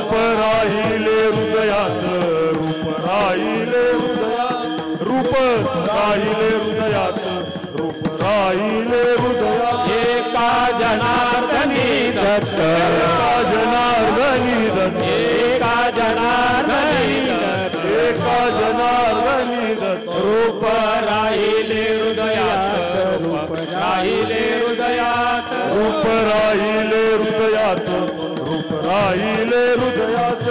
रूप राहिले हृदयात रूप राहिले हृदयात रूप राहिले हृदयात रूप राहिले हृदयात एका जनार्दनी दत्त एका जनार्दनी दत्त एका जनार्दनी दत्त एका जनार्दनी दत्त रूप राहिले हृदयात रूप राहिले हृदयात रूप राहिले हृदयात रूप राहिले हृदयात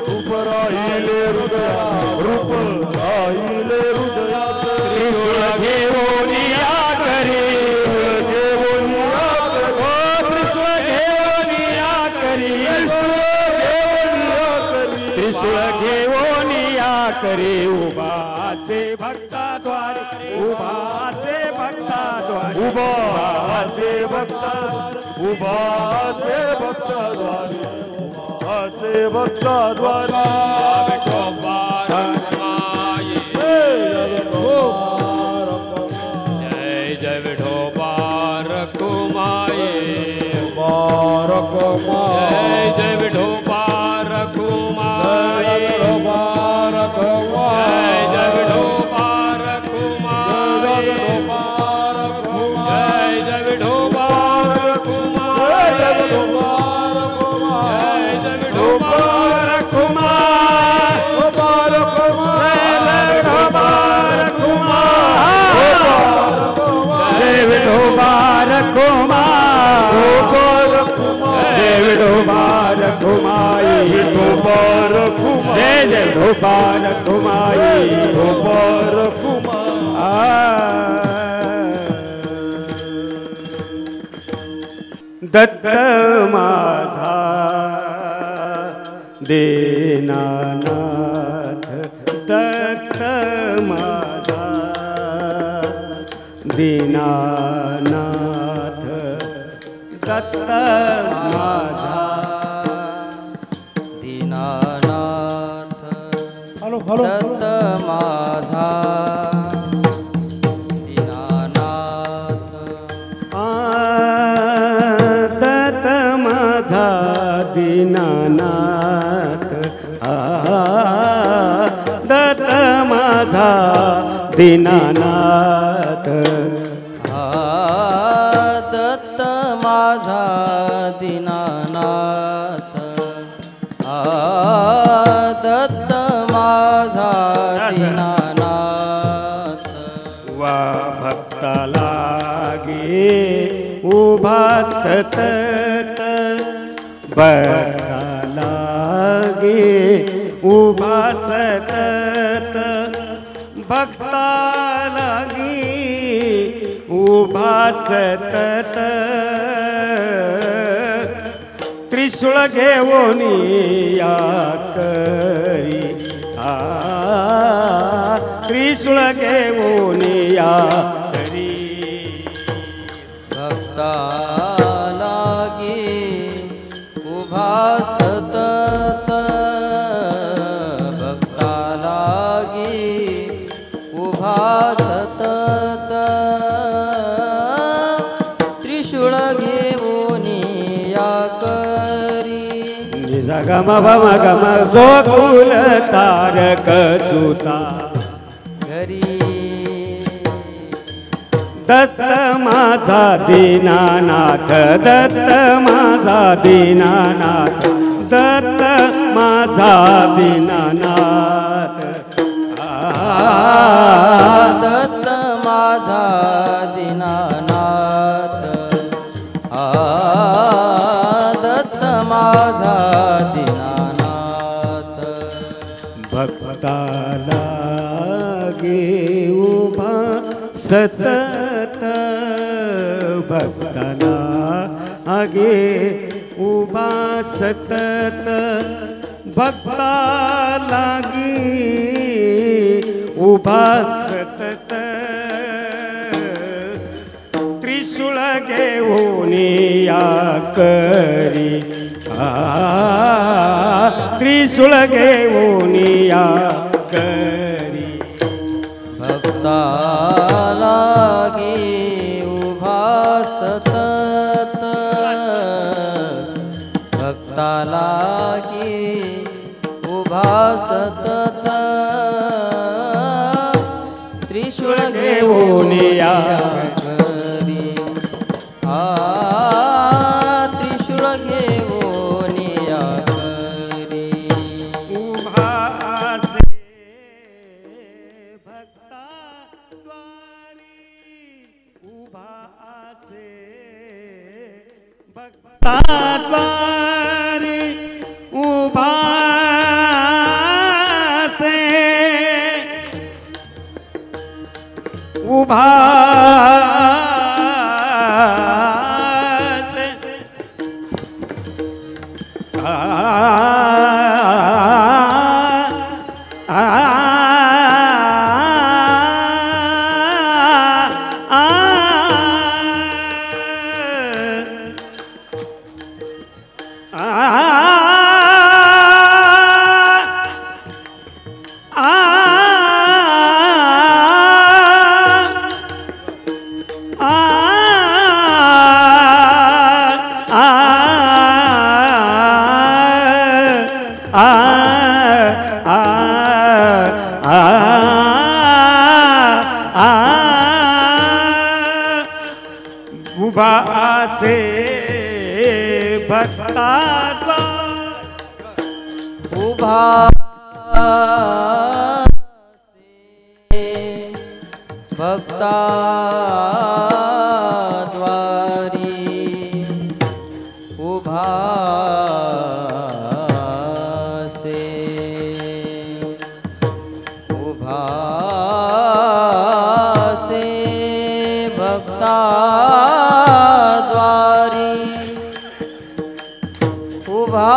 रूप राहिले हृदयात रूप राहिले हृदयात त्रिशूळ घेऊन या करी घेऊन या ओ त्रिशूळ घेऊन या करी त्रिशूळ घेऊन या करी उभा असे भक्ताद्वारे उभा असे भक्ताद्वारे उभा असे भक्ता उभा असे भक्ताद्वारे असे भक्ताद्वारे जय जय विठोबा रखुमाये बारक जय जय विठोबा रखुमाये बारक जय जय विठोबा रखुमाये जय जय विठोबा रखुमाये जय जय विठोबा रखुमाये जय विठोबा रखुमाये जय विठोबा रखुमाये विठोबा रखुमाये जय जय विठोबा रखुमाये विठोबा रखुमाये दत्त माझा दीनानाथ दत्त माझा दीनानाथ दत्त माझा दीनानाथ दत्त माझा दीनानाथ दत्त माझा दीनानाथ दत्त माझा दीनानाथ दत्त माझा दीनानाथ दत्त माझा दीनानाथ वा भक्ता लागे उभा सतत भक्ता लागे उभा सतत भक्ता लागे उभा सतत त्रिशूळ घेऊन या करी त्रिशूळ घेऊन या करी भक्ता लागे उभा सतत भक्ता लागे उभा सतत त्रिशूळ घेऊन या करी निजा गम भम गम जो कुल तारक सुता घरी दत्त माझा दीनानाथ दत्त माझा दीनानाथ दत्त माझा दीनानाथ दत्त माझा दीनानाथ दत्त माझा दीनानाथ भक्ता लागे उभा सतत भक्ताला आगे उभा सतत भक्ता लागे उभा सतत त्रिशूळ घेऊन या करी त्रिशूळ घेऊन या करी भक्ता लागे उभा सतत भक्ता लागी उभा सतत त्रिशूळ घेऊन या घरी त्रिशूळ घेऊन या घरी उभा असे भक्ता द्वारी उभा असे भक्ता द्वारी उभा असे उभा असे उभा असे भक्ता उभा भक्ता द्वारी उभा से उभा से भक्ता द्वारी उभा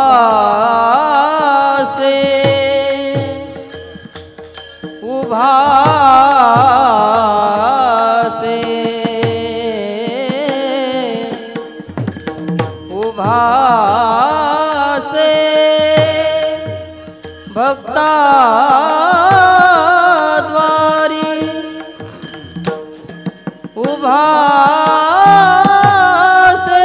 से उभा से उभा से भक्ता द्वारी उभा से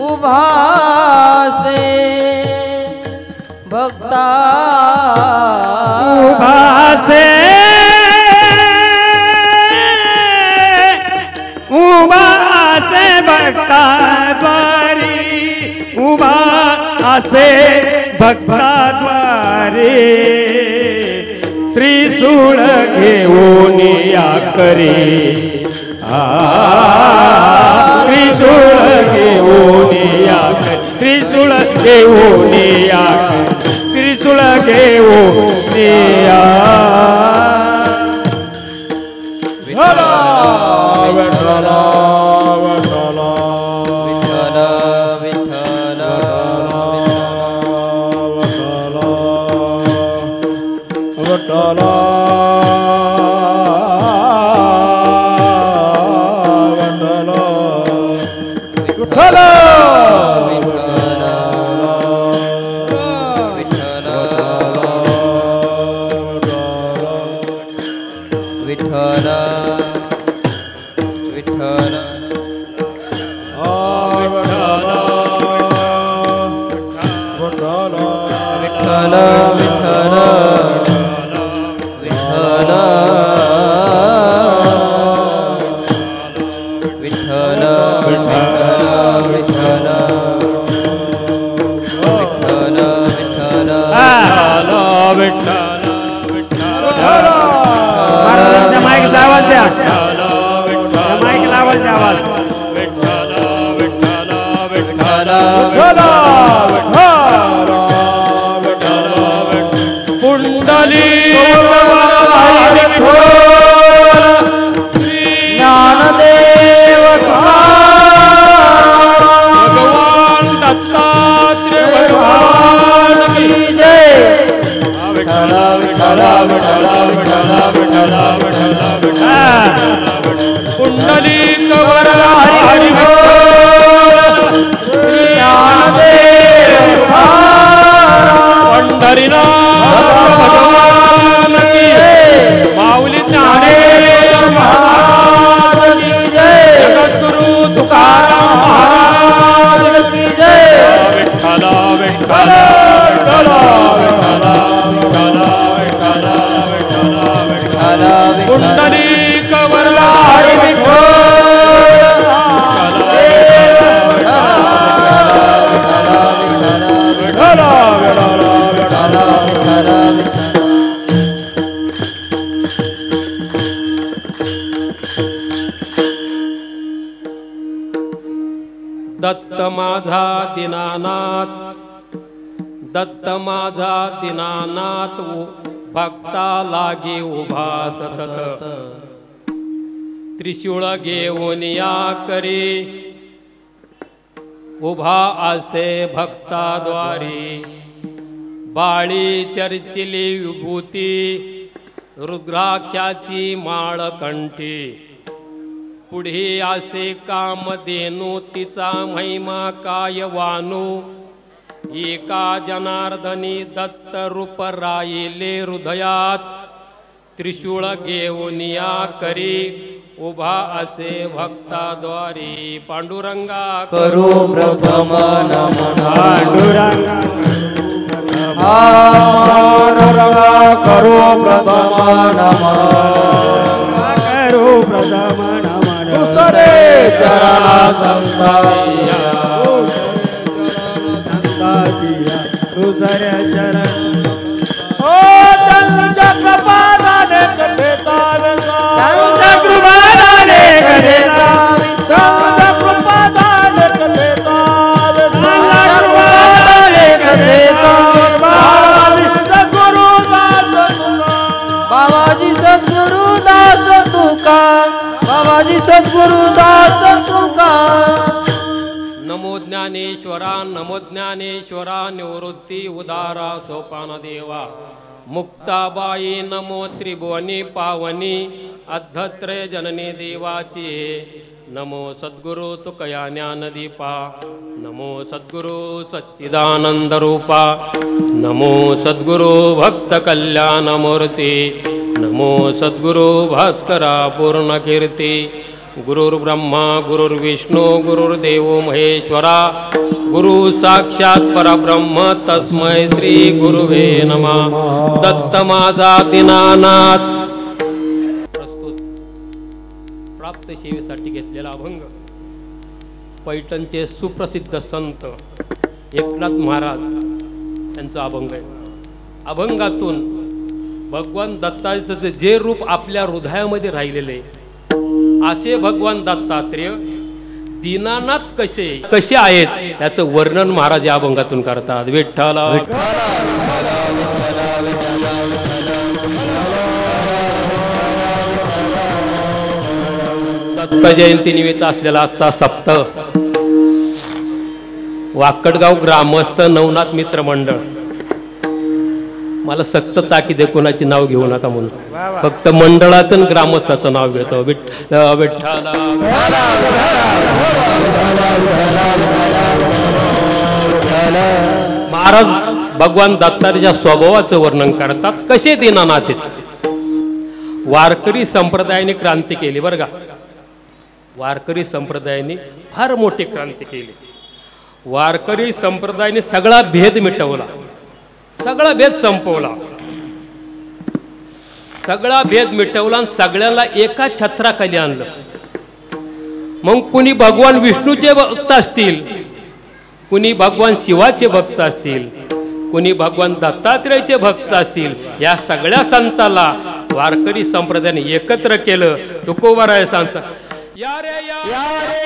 उभा से भक्ता उभा से उभा से भक्ता द्वारी उभा से भक्ता द्वारी त्रिशूळ घेऊन या करी त्रिशूळ घेऊन या करी त्रिशूळ घेऊन या त्रिशूळ घेऊन या विठ्ठल विठ्ठल विठ्ठल विठ्ठल विठ्ठल महाराजांच्या माईकचा आवाज द्या माईकला आवाज द्या आवाज पुण्य पुंडलिक वरदा हरी विठ्ठल विठ्ठला विठ्ठला विठ्ठला दत्त माझा दीनानाथ, दत्त माझा दीनानाथ, भक्ता लागे उभा सतत, त्रिशूळ घेऊन या करी उभा असे भक्ताद्वारी, बाळी चर्चिली विभूती, रुद्राक्षाची माळ कंठी, पुढे असे कामधेनू, तिचा महिमा काय वानू, एका जनार्दनी दत्त रूप राहिले हृदयात, त्रिशूळ घेऊन या करी उभा असे भक्ताद्वारी, पांडुरंगा करू प्रथम नमन पांडुरंगा पांडुरंगा करू प्रथम नमन करू प्रथम नमन दुसरे चरण संताया संतातिया दुसऱ्या चरण ओ त्यांच्या कृपादाने कथेचा त्यांच्या कृपादाने कथेचा त्यांच्या कृपादाने कथेचा बाबाजी सद्गुरुदास तुका, बाबाजी सद्गुरुदास तुका. नमो ज्ञानेश्वरा, नमो ज्ञानेश्वरा, निवृत्ती उदारा सोपान देवा, मुक्ताबाई नमो त्रिभुवनी पावनी, अद्धत्रय जननी देवाची, नमो सद्गुरु तुकया ज्ञानदीपा, नमो सद्गुरु सच्चिदानंद रूपा, नमो सद्गुरु भक्त कल्याणमूर्ती, नमो सद्गुरु भास्करा पूर्ण कीर्ती, गुरुर्ब्रह्मा गुरुर्विष्णू गुरुर्देव महेश्वरा, गुरु साक्षात परब्रह्म तस्मै श्री गुरुवे नमः. दत्त माझा दीनानाथ. प्रस्तुत प्राप्त सेवेसाठी घेतलेला अभंग पैठणचे सुप्रसिद्ध संत एकनाथ महाराज यांचा अभंग आहे. अभंगातून भगवान दत्ताचं जे रूप आपल्या हृदयामध्ये राहिलेले असे भगवान दत्तात्रेय दीनानाथ कसे आहेत याचं वर्णन महाराज या अभंगातून करतात. विठ्ठला दत्त जयंती निमित्त असलेला आजचा सप्ताह वाकडगाव ग्रामस्थ नवनाथ मित्र मंडळ, मला सक्त ताकीद आहे कोणाची नाव घेऊ नका म्हणून, फक्त मंडळाचं आणि ग्रामस्थाचं नाव घेतो. विठ्ठला महाराज भगवान दत्तात्रेयाच्या स्वभावाचं वर्णन करतात. कसे दीनानाथ आहेत. वारकरी संप्रदायाने क्रांती केली बरं का, वारकरी संप्रदायाने फार मोठी क्रांती केली. वारकरी संप्रदायाने सगळा भेद मिटवला, सगळा भेद संपवला, सगळा भेद मिटवला आणि सगळ्याला एका छत्राखाली आणलं. मग कुणी भगवान विष्णूचे भक्त असतील, कुणी भगवान शिवाचे भक्त असतील, कुणी भगवान दत्तात्रेयाचे भक्त असतील, या सगळ्या संताला वारकरी संप्रदायाने एकत्र केलं. तुकोबाराय सांगतात, या रे या रे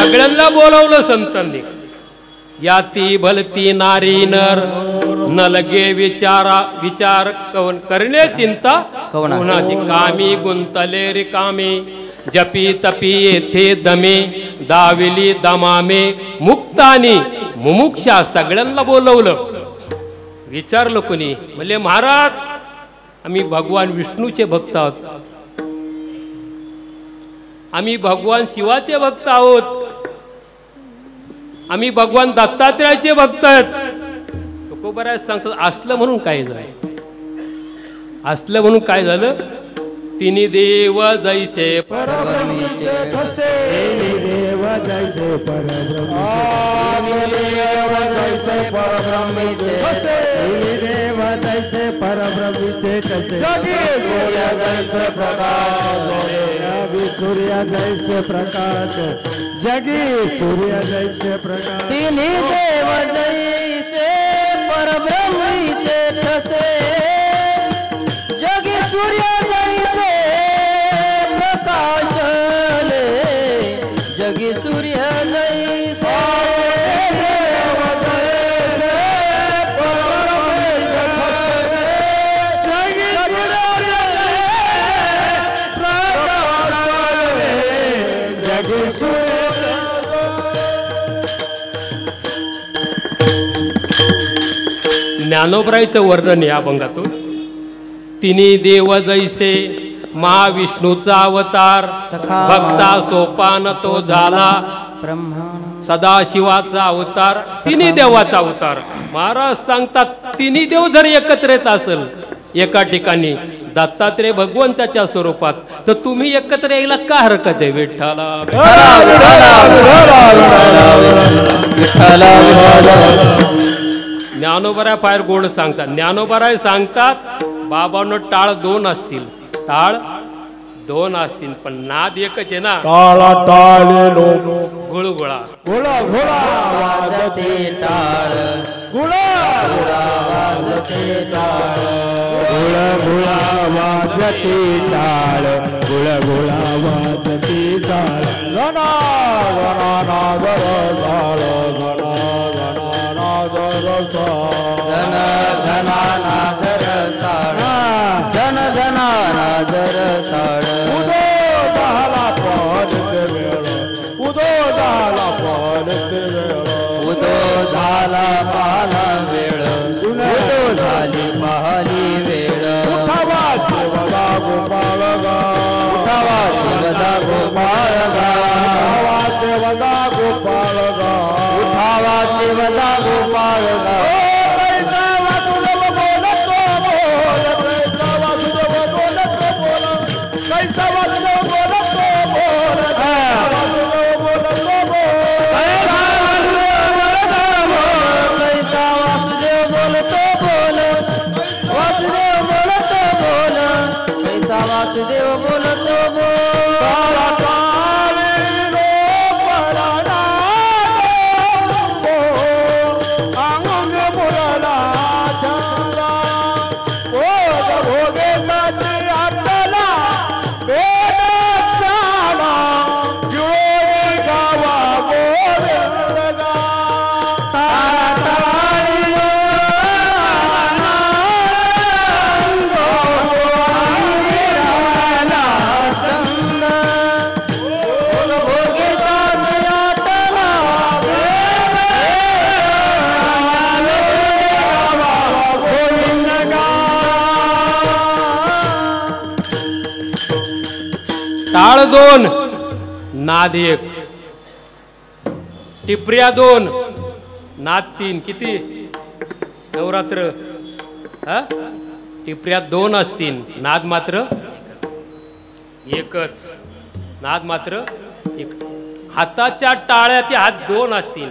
सगळ्यांना बोलवलं संतांनी. याती भलती नारी नर न लगे विचार करणे चिंता कोणाची. कामी गुंतले रिकामे जपी तपी येथे दमे दाविली दमामे मुक्तानी मुमुक्षा. सगळ्यांना बोलवलं. विचारलं कोणी म्हणले महाराज आम्ही भगवान विष्णूचे भक्त आहोत, आम्ही भगवान शिवाचे भक्त आहोत, आम्ही भगवान दत्तात्रयाचे भक्त आहेत. तुकोबराज सांगतात असलं म्हणून काय झालं, असलं म्हणून काय झालं. तिन्ही देव जैसे परब्रह्मीचे ठसे, देव जैसे परब्रह्मीचे ठसे, देव जैसे परब्रह्मीचे ठसे. सूर्य जैसे प्रकाश, सूर्य जैसे प्रकाश, जगी सूर्य जैसे प्रकाश. तिन्ही देव जैसे परब्रह्मीचे ठसे, जगी सूर्य जैसे प्रकाशले, जगी सूर्य जैसे ज्ञानोबरायचं वर्णन या अभंगातून. तिन्ही देव जैसे महाविष्णूचा अवतार, भक्ता सोपान तो झाला सदाशिवाचा अवतार, तिन्ही देवाचा अवतार. महाराज सांगतात तिन्ही देव जर एकत्र येत असेल एका ठिकाणी दत्तात्रय भगवंताच्या स्वरूपात, तर तुम्ही एकत्र यायला का हरकत आहे. विठ्ठला ज्ञानोबराय फार गोड सांगतात. ज्ञानोबराय सांगतात बाबांनो टाळ दोन असतील, टाळ दोन असतील पण नाद एकच आहे ना. टाळा टाळेलो गुळगुळा घोळा घोळा वाजते टाळ, घोळा वाजते टाळ, गुळ गुळा वाजती टाळ, गुळ गुळा वाजती टाळ. घना घना नागर झाळ, घना घना नागर धन धना नादर साळ, धन धना नादर साळ. उदो झाला पालते वेळ, उदो झाला पालते वेळ, उदो झाला पाला वेळ, उदो झाली पाहली वेळ. उठावा देवला गोपाळ गा, उठावा देवला गोपाळ गा, उठावा देवला गोपाळ गा, उठावा देवला गोपाळ गा. वासुदेव बोलतो टाळ दोन नाद एक, टिपऱ्या दोन नाद तीन. किती नवरात्र हा टिपऱ्या दोन असतील, नाद मात्र एकच. नाद मात्र एक. हाताच्या टाळ्याचे हात दोन असतील,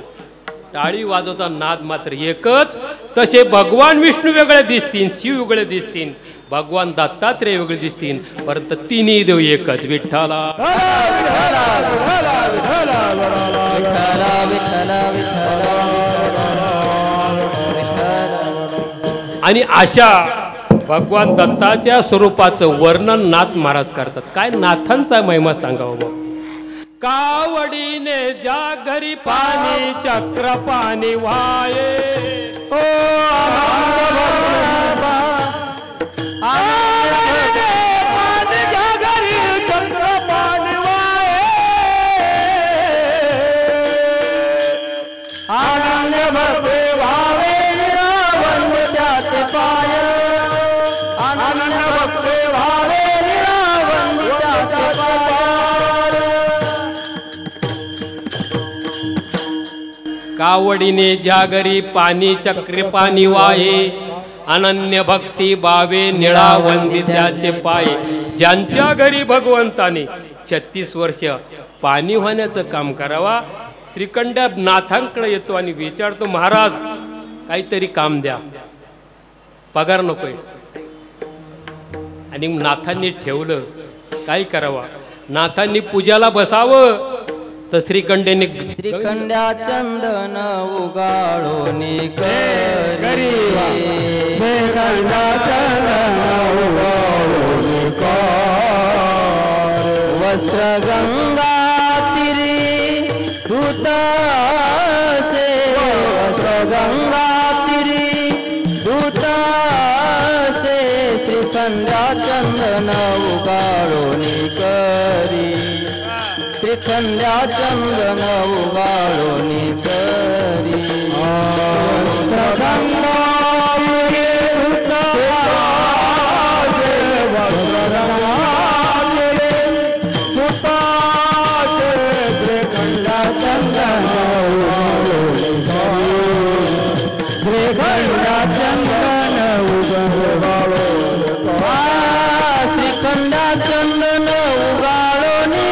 टाळी वाजवता नाद मात्र एकच. तसे भगवान विष्णू वेगळे दिसतील, शिव वेगळे दिसतील, भगवान दत्तात्रय वेगळे दिसतील, परंतु तिन्ही देव एकच. विठ्ठला आणि अशा भगवान दत्ताच्या स्वरूपाचं वर्णन नाथ महाराज करतात. काय नाथांचा महिमा सांगावं. कावडीने ज्या घरी पाणी चक्र पाणी वाये हो ज्या घरी चक्र पाणी वाये आनंद भक्ती भावे निरावंद त्याचे पाय आनंद भक्ती भावे निरावंद त्याचे पाय कावडीने ज्या घरी पाणी चक्र पाणी वाहे अनन्य भक्ती बावे निळा वंदी त्याचे पाय ज्यांच्या घरी भगवंताने 36 वर्ष पाणी होण्याचं काम करावा श्रीखंड नाथांकडे येतो आणि विचारतो महाराज काहीतरी काम द्या पगार नकोय आणि नाथांनी ठेवलं काय करावा नाथांनी पूजाला बसावं तर श्रीखंडेने श्रीखंड्या चंदन उगाळोनी करी श्रीखंडा चंदन उगाळोनी वस्त्र गंगा तिरी धुतासे वस्त्र गंगा तिरी धुतासे श्रीखंड्या चंदन उगाळोनी करी श्रीखंड्या चंदन उगाळोनी करी श्रीखंडा चंदन श्रीखंडा चंदन उगाळोनी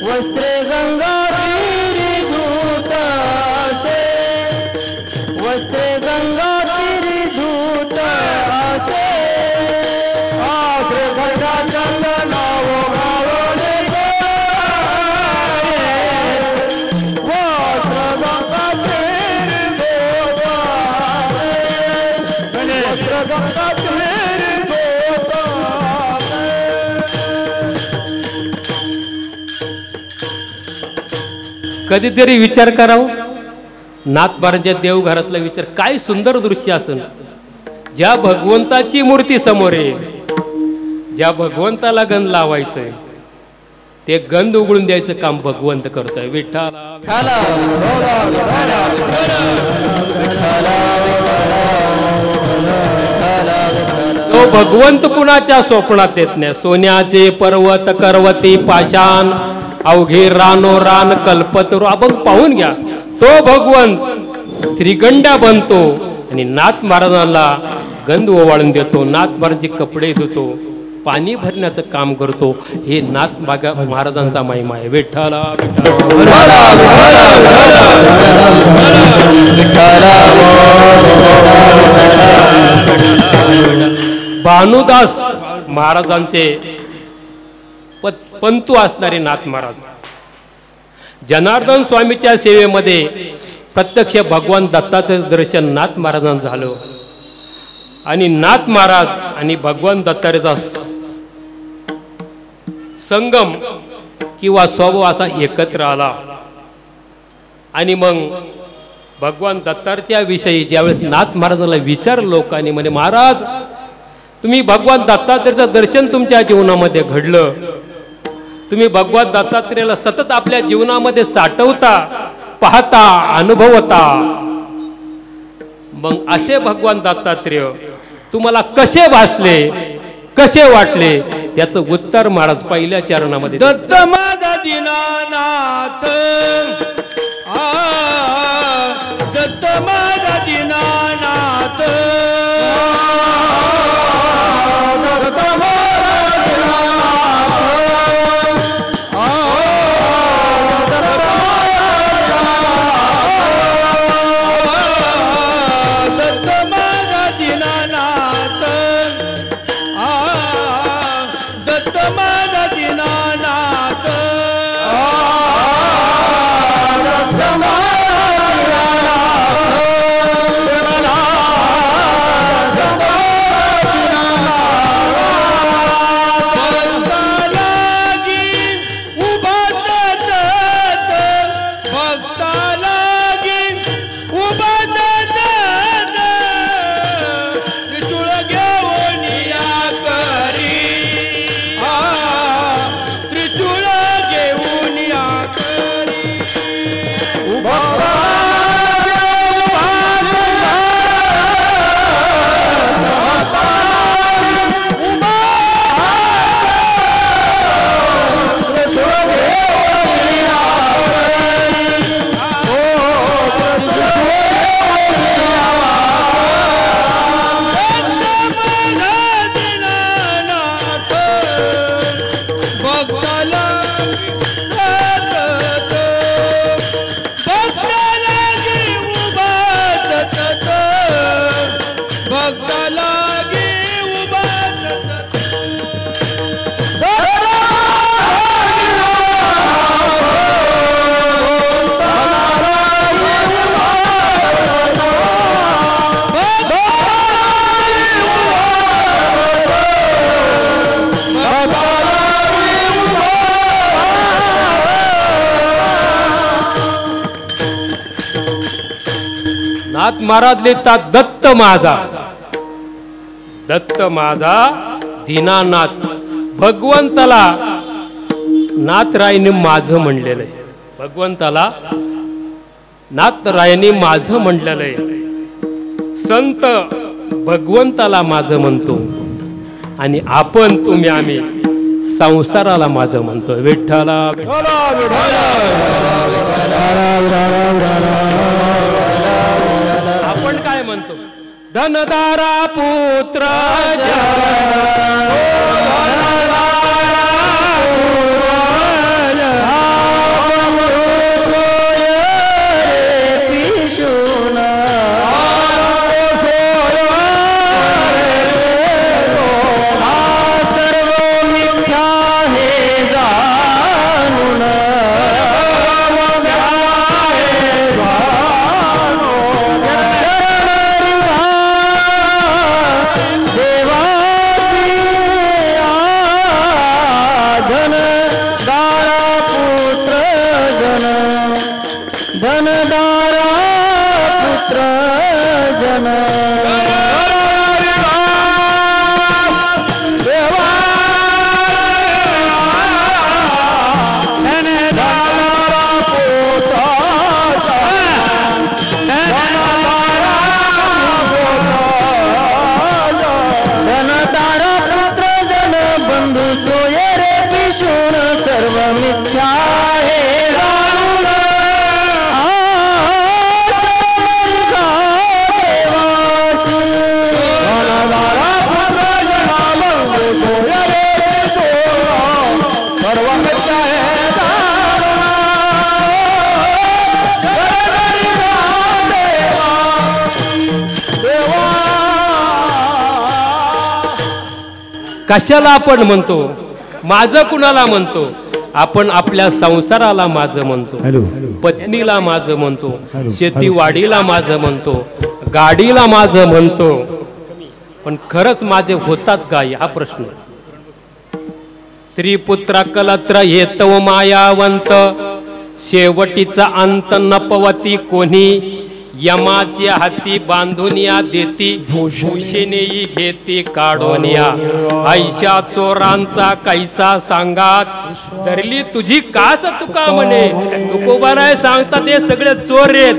वस्त्रे गंगा तीरी धूतासे वस्त्रे गंगा तीरी धूतासे श्रीखंडा चंदन उगाळोनी कधीतरी विचार करावं नाथबारांच्या देवघरातला विचार काय सुंदर दृश्य असेल ज्या भगवंताची मूर्ती समोर आहे ज्या भगवंताला गंध लावायचंय ते गंध उघडून द्यायचं काम भगवंत करतोय विठ्ठला तो भगवंत कुणाच्या स्वप्नात येत नाही सोन्याचे पर्वत करवती पाषाण अवघे रानो रान कल्पतरू आपण पाहून घ्या तो भगवंत श्रीगंडा बनतो आणि नाथ महाराजांना गंध ओवाळून देतो नाथ महाराजांचे कपडे धुतो पाणी भरण्याचं काम करतो हे नाथ महाराजांचा महिमा आहे विठ्ठला भानुदास महाराजांचे पंतू असणारे नाथ महाराज जनार्दन स्वामीच्या सेवेमध्ये प्रत्यक्ष भगवान दत्ताचं दर्शन नाथ महाराजांचं झालं आणि नाथ महाराज आणि भगवान दत्तात्रेयचा संगम किंवा स्वभाव असा एकत्र आला आणि मग भगवान दत्तात्रेयाविषयी ज्यावेळेस नाथ महाराजांना विचारलं लोकांनी म्हणे महाराज तुम्ही भगवान दत्तात्रेयाचं दर्शन तुमच्या जीवनामध्ये घडलं तुम्ही भगवान दत्तात्रेयाला सतत आपल्या जीवनामध्ये साठवता पाहता अनुभवता मग असे भगवान दत्तात्रेय तुम्हाला कसे भासले कसे वाटले त्याचं उत्तर महाराज पहिल्या चरणामध्ये दत्त माझा दीनानाथ दत्त माझा दीनानाथ भक्ता लागी उभा त्रिशूळ घेऊन या करी त्रिशूळ घेऊन या करी नाथ महाराज लिहितात दत्त माझा दीनानाथ. भगवंताला नाथरायने माझं म्हणलेलं आहे. भगवंताला नाथरायने माझं म्हणलेलं आहे. संत भगवंताला माझं म्हणतो आणि आपण तुम्ही आम्ही संसाराला माझं म्हणतो. विठ्ठला आपण काय म्हणतो? धनदारा पुत्र कशाला आपण म्हणतो माझं? कुणाला म्हणतो आपण? आपल्या संसाराला माझं म्हणतो, पत्नीला माझं म्हणतो, शेतीवाडीला माझं म्हणतो, गाडीला माझं म्हणतो. पण खरंच माझे होतात का हा प्रश्न. स्त्रीपुत्र कलत्र हेतव मायावंत शेवटीचा अंत नपवती कोणी यमाच्या हाती बांधून या देती भूषणेही घेती काढून या. ऐशा चोरांचा कैसा सांगात धरली तुझी कास तुका म्हणे. तुकोबाराय सांगतात हे सगळे चोर आहेत,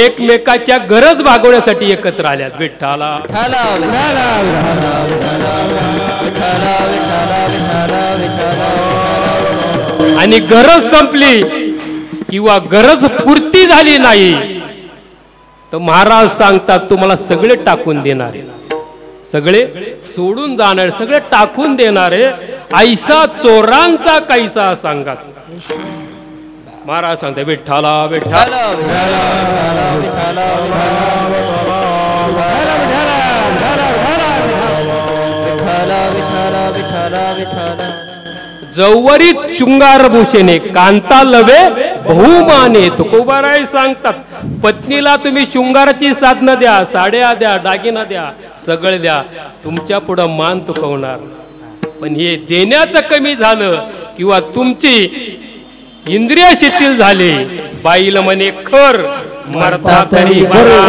एकमेकाच्या गरज भागवण्यासाठी एकत्र आल्यात. विठ्ठला आणि गरज संपली किंवा गरज पूर्ती झाली नाही तर महाराज सांगतात तुम्हाला सगळे टाकून देणारे, सगळे सोडून जाणारे, सगळे टाकून देणारे. ऐसा चोरांचा कैसा सांगात. महाराज सांगतात विठ्ठला विठ्ठला जवरीत शृंगार भूषणे कांता लवे बहुमाने. तुकोबाराय सांगतात पत्नीला तुम्ही शृंगाराची साधनं द्या, साड्या द्या, दागिना द्या, सगळे द्या, तुमच्या पुढं मान तुकवणार. पण हे देण्याचं कमी झालं किंवा तुमची इंद्रिय शिथिल झाले बाईल म्हणे खर मरता तरी बरा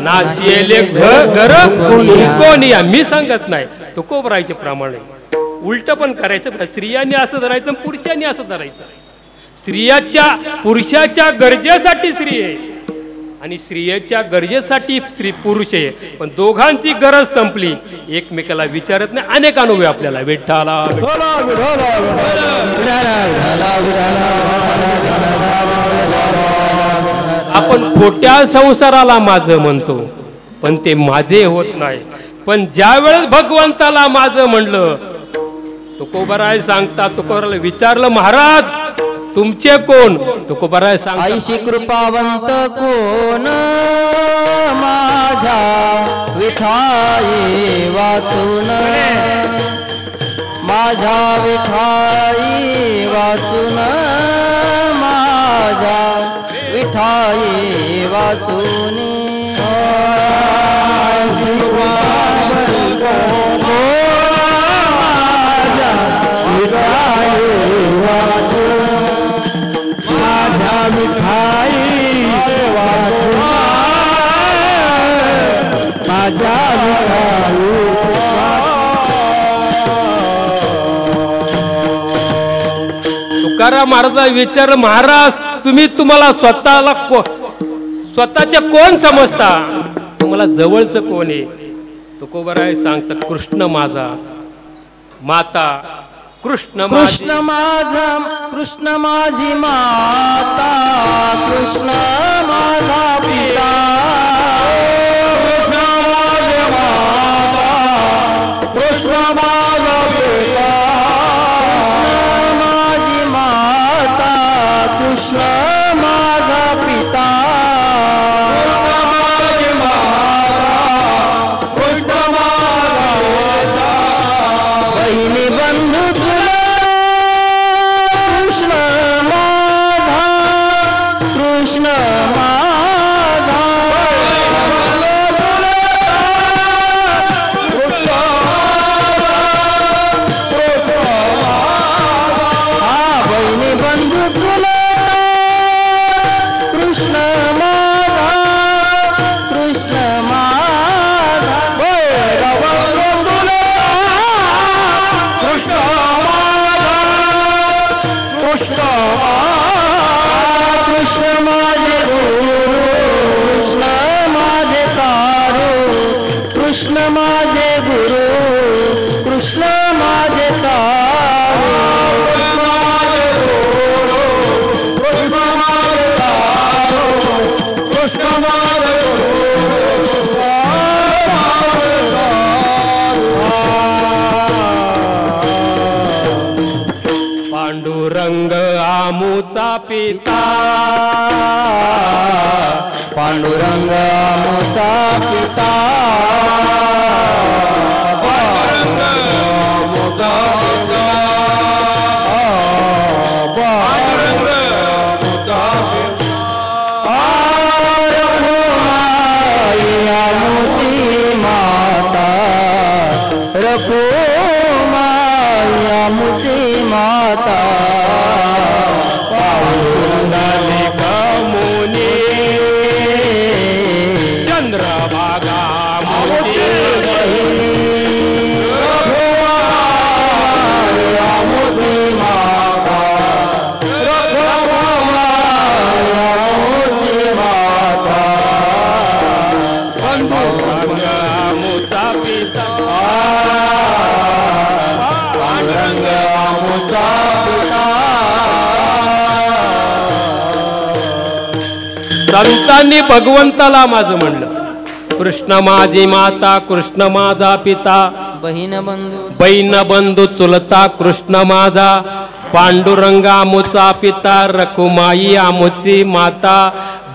नाशियले घर कोणी मी सांगत नाही तुकोबरायचे प्रमाणे उलट पण करायचं स्त्रियांनी असं धरायचं पुरुषांनी असं धरायचं पुरुषाच्या गरजेसाठी स्त्री आहे आणि स्त्रियेच्या गरजेसाठी स्त्री पुरुष आहे पण दोघांची गरज संपली एकमेकाला विचारत नाही अनेक अनुभव आपल्याला विठ्ठला आपण खोट्या संसाराला माझं म्हणतो पण ते माझे होत नाही पण ज्या वेळेस भगवंताला माझं म्हणलं तुकोबराय सांगता तुकोबराला विचारलं महाराज तुमचे कोण तुकोबराय सांग आईशी कृपावंत कोण माझ्या विठाई वाचून माझ्या विठाई वाचून माझ्या विठाई वाचून तुकाराम महाराज विचार महाराज तुम्ही तुम्हाला स्वतःच्या कोण समजता तुम्हाला जवळचं कोण आहे तुकोबराय सांगतात कृष्ण माझा माता कृष्ण माझा कृष्ण माझी माता कृष्ण माझा पिता कृष्ण माझा पिता कृष्ण माझी माता कृष्ण माझा पिता कृष्ण माझा बहिणी बंधू पिता पांडुरंग आमचा पिता माता रघु माया मुती माता चंद्रभागा संतांनी भगवंताला माझं म्हणलं कृष्ण माझी माता कृष्ण माझा पिता बहीण बंधू चुलता कृष्ण माझा पांडुरंग आमुचा पिता रखुमाई आमुची माता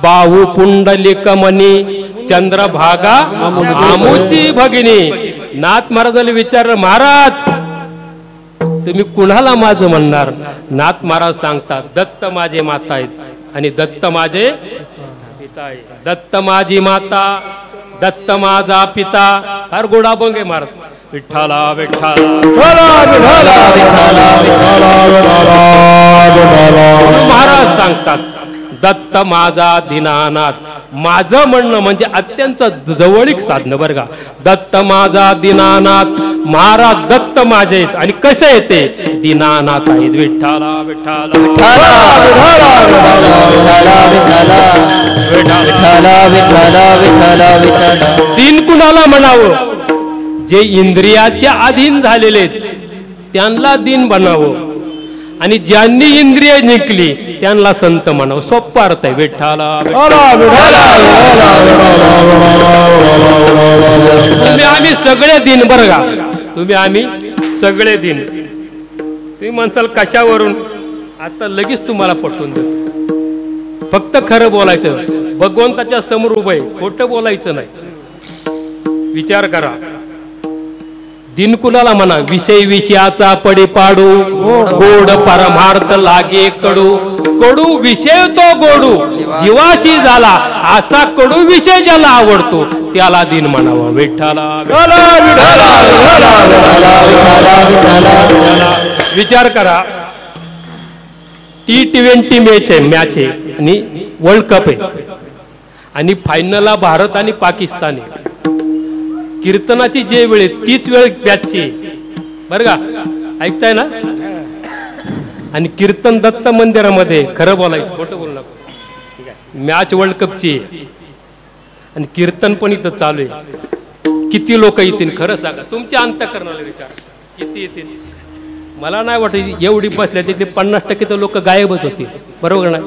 बाहू पुंडलिक मणी चंद्रभागा आमुची भगिनी नाथ महाराजाला विचारलं महाराज तुम्ही कुणाला माझं म्हणणार नाथ महाराज सांगतात दत्त माझे माता आहेत आणि दत्त माझे पिता आहे दत्त माझी माता दत्त माझा पिता फार गोडाभंग आहे महाराज विठ्ठला विठ्ठला महाराज सांगतात दत्त माझा दीनानाथ. माझं म्हणणं म्हणजे अत्यंत जवळीक साधनं बरं का. दत्त माझा दीनानाथ. महाराज दत्त माझे आहेत आणि कसे येते दीनानाथ आहेत. विठ्ठला विठ्ठला दीन कुणाला म्हणावं. जे इंद्रियाच्या अधीन झालेले आहेत त्यांना दीन बनावं आणि ज्यांनी इंद्रिय जिंकली त्यांना संत म्हणावं. सोप्पा अर्थ आहे. विठ्ठला तुम्ही आम्ही सगळे दिन बरं का. तुम्ही आम्ही सगळे दिन. तुम्ही म्हणसाल कशावरून. आता लगेच तुम्हाला पटवून देतो. फक्त खरं बोलायचं. भगवंताच्या समोर उभं आहे. खोटं बोलायचं नाही. विचार करा. दिन कुणाला म्हणा. विषय विषयाचा पडी पाडू गोड परमार्थ लागे कडू. कडू विषय तो गोडू जीवाची झाला असा कडू विषय ज्याला आवडतो त्याला दिन म्हणावा. विठ्ठला विचार करा. T20 मॅच आहे आणि वर्ल्ड कप आहे आणि फायनलला भारत आणि पाकिस्तान आहे. कीर्तनाची जे वेळ तीच वेळ मॅचची बरं का. ऐकताय ना. आणि कीर्तन दत्त मंदिरामध्ये खरं बोलायचं खोटं बोलू नका. मॅच वर्ल्ड कपची आणि कीर्तन पण इथं चालू आहे. किती लोक येतील खरं सांगा. तुमच्या अंतःकरणाला विचार किती येतील. मला नाही वाटत एवढी बसल्या तिथे 50% तर लोक गायबच होतील. बरोबर नाही.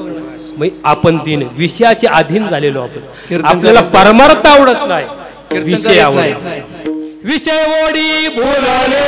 मग आपण दिन विषयाचे अधीन झालेलो आपण. आपल्याला परमार्थ आवडत नाही. विषय आवडत. विषय ओढी बोलाले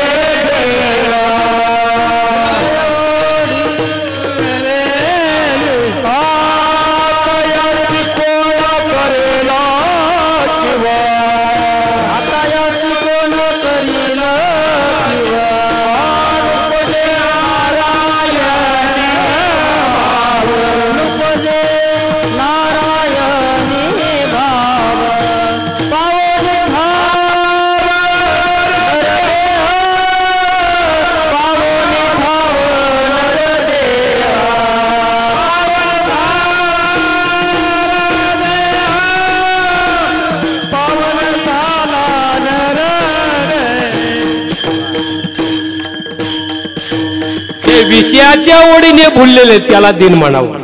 विषयाच्या ओढीने भुललेले त्याला दिन म्हणावं.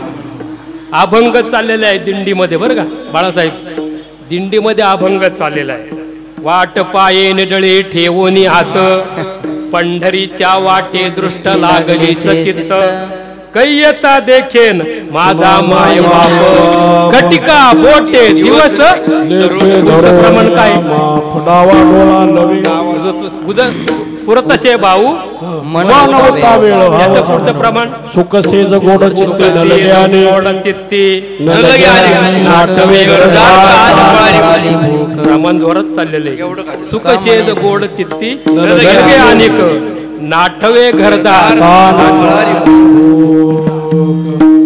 अभंग चाललेला आहे दिंडीमध्ये बरं का बाळासाहेब. दिंडीमध्ये अभंग चाललेला आहे. वाट पाये निडळे ठेवोनी हात पंढरीच्या वाटे दृष्ट लागली सचित्त कैयता देखेन माझा माय बाप घटिका बोटे दिवस प्रमाण काय पुरतशे भाऊ मानवता वेळ याचं पुढचं प्रमाण सुख सेज गोड चित्ते नलग्याने चित्ती नाटवे प्रमाण जोरात चाललेले. सुख सेज गोड चित्ती नलगे अनेक नाठवे घरदार.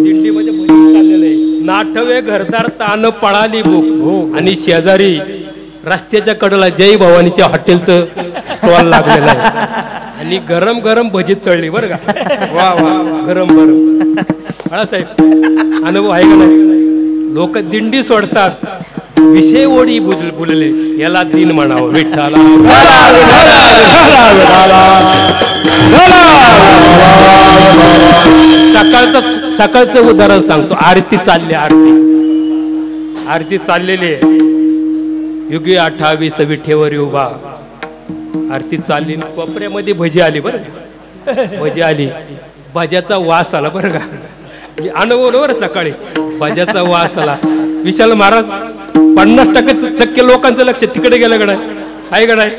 दिंडीमध्ये चाललेले नाठवे घरदार तान पळाली भूक आणि शेजारी रस्त्याच्या कडेला जय भवानीच्या हॉटेलचं स्टॉल लागलेलं आहे आणि गरम गरम भजी तळली बरं का. वा वा गरम गरम. बाळासाहेब अनुभव आहे का नाही. लोक दिंडी सोडतात. विषय ओढी बोलले याला दिन म्हणावं. विठ्ठला सकाळचं उदाहरण सांगतो. आरती चालली. आरती चाललेली आहे. युगी 28 विठेवर उभा. आरती चालली. कोपऱ्यामध्ये भजी आली बरं. भजी आली. भाज्याचा वास आला बरं का. अनुभवलं बरं सकाळी. भाज्याचा वास आला. विशाल महाराज 50% लोकांचं लक्ष तिकडे गेलं गडाय आहे गडाय.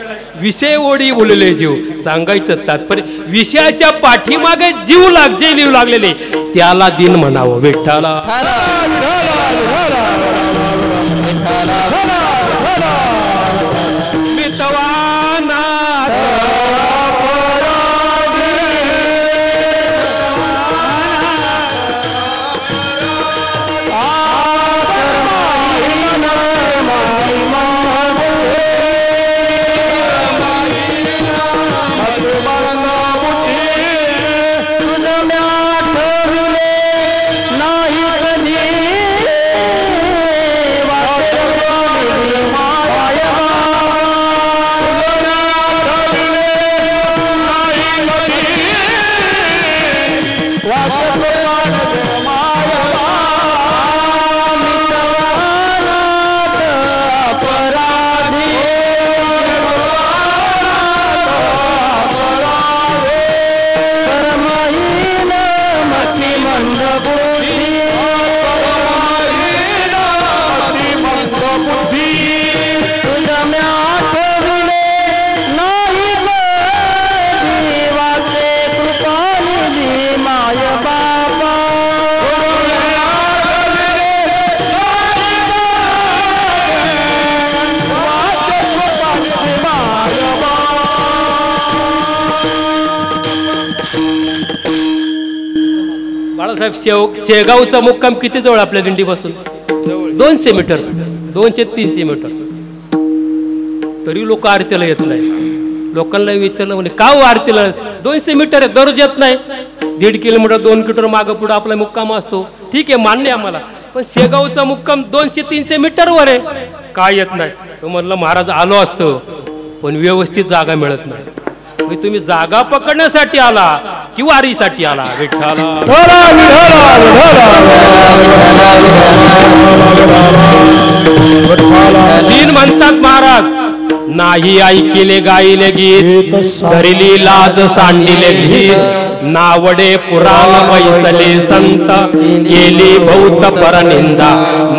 विषय ओढी बोललेले जीव सांगायचं तात्पर्य विषयाच्या पाठीमागे जीव लागलेले त्याला दिन म्हणावं. विठ्ठला आता शेगावचा मुक्काम किती जवळ आपल्या दिंडीपासून 200 मीटर 200-300 मीटर. तरी लोक आरतीला येत नाही. लोकांना विचारलं म्हणे का आरतीला 200 मीटर आहे, दररोज येत नाही. 1.5 किलोमीटर 2 किलोमीटर मागं पुढं आपला मुक्काम असतो, ठीक आहे मान्य आम्हाला. पण शेगावचा मुक्काम 200-300 मीटरवर आहे, का येत नाही? तो म्हणलं महाराज आलो असतो पण व्यवस्थित जागा मिळत नाही. तुम्ही जागा पकडण्यासाठी आला की वारीसाठी आला? विठ्ठला दिन म्हणतात महाराज, नाही ऐकिले गाईले गीत, धरिली लाज सांडिले गीत. नावडे पुराण बैसले संत, केली बहुत परनिंदा.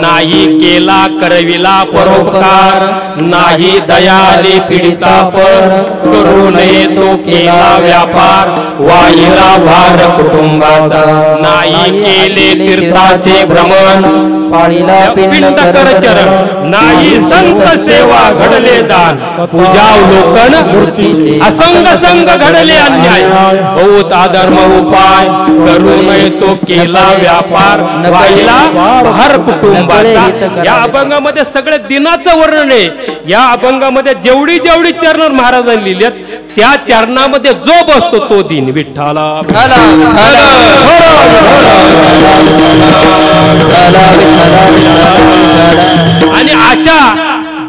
नाही केला करविला परोपकार, नाही दयाले पीडिता पर. करू नये तो केला व्यापार, वाईला भार कुटुंबाचा. नाही केले तीर्थाचे भ्रमण, पाळीला पिंड कर चरण. नाही संत सेवा घडले दान, पूजा लोकन असंग संग घडले अन्याय. बहुत अधर्म उपाय, करू नये तो केला व्यापार. वाईला भार कुटुंबाचा. या अभंगामध्ये सगळे दिनाचं वर्णन आहे. या अभंगामध्ये जेवढी जेवढी चरण महाराजांनी लिहिलेत त्या चरणामध्ये जो बसतो तो दिन. विठ्ठला आणि आच्या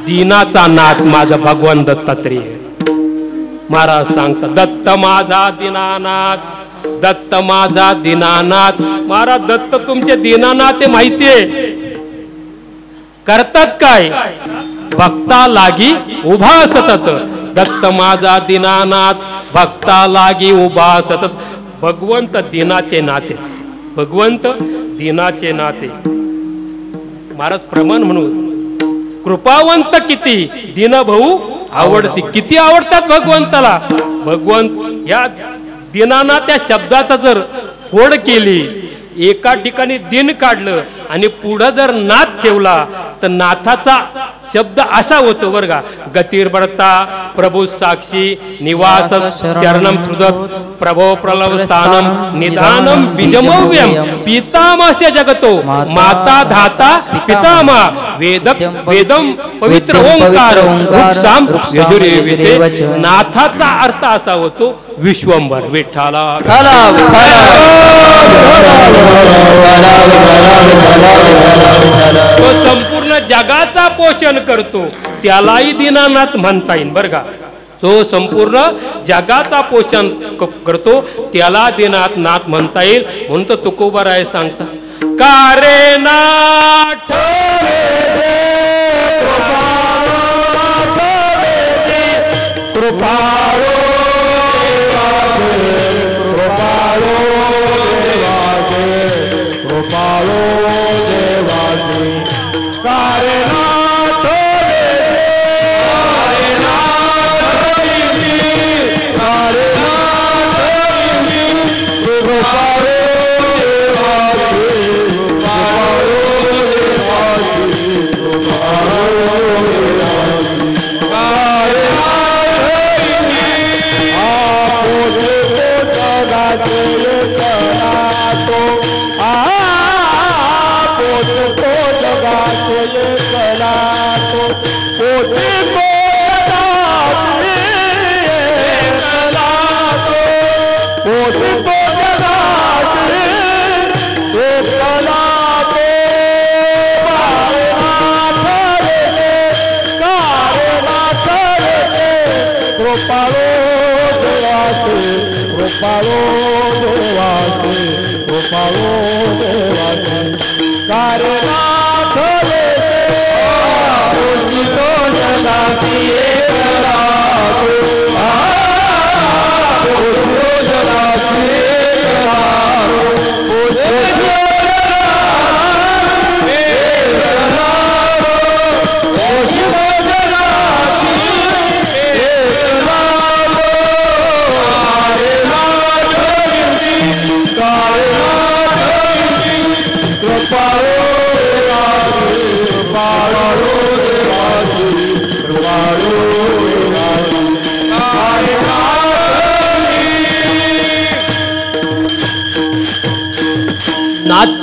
दिनाचा नाथ माझा भगवान दत्तात्रेय महाराज सांगतात, दत्त माझा दीनानाथ, दत्त माझा दीनानाथ. महाराज दत्त तुमचे दीनानाथ हे माहितीये, करतात काय? भक्ता लागी उभा सतत. दत्त माझा दीनानाथ, भक्ता लागी उभा सतत. भगवंत दिनाचे नाते, भगवंत दिनाचे नाते. महाराज प्रमाण म्हणून कृपावंत किती, दीनभाऊ आवडती. किती आवडतात भगवंताला. भगवंत या दिनानाथ या शब्दाचा जर फोड केली, एका ठिकाणी दिन काढलं आणि पुढं जर नाथ ठेवला तर नाथाचा शब्द असा होतो बरं का. गतिर्भरता प्रभू साक्षी निवास शरणम सुदत प्रभो प्रलव स्थानम निधानम बीजमव्यम पितामहस्य जगतो माता धाता पितामह वेदम पवित्र ओंकार वृक्षाम यजुर्वेदे. नाथाचा अर्थ असा होतो विश्वंभर. विठ्ठला तो संपूर्ण जगाचा पोषण करतो, त्यालाही दीनानाथ म्हणता येईल बरं का. तो संपूर्ण जगाचा पोषण करतो त्याला दीनानाथ नाथ म्हणता येईल. म्हणून तो तुकोबाराय सांगता, कारे नाथ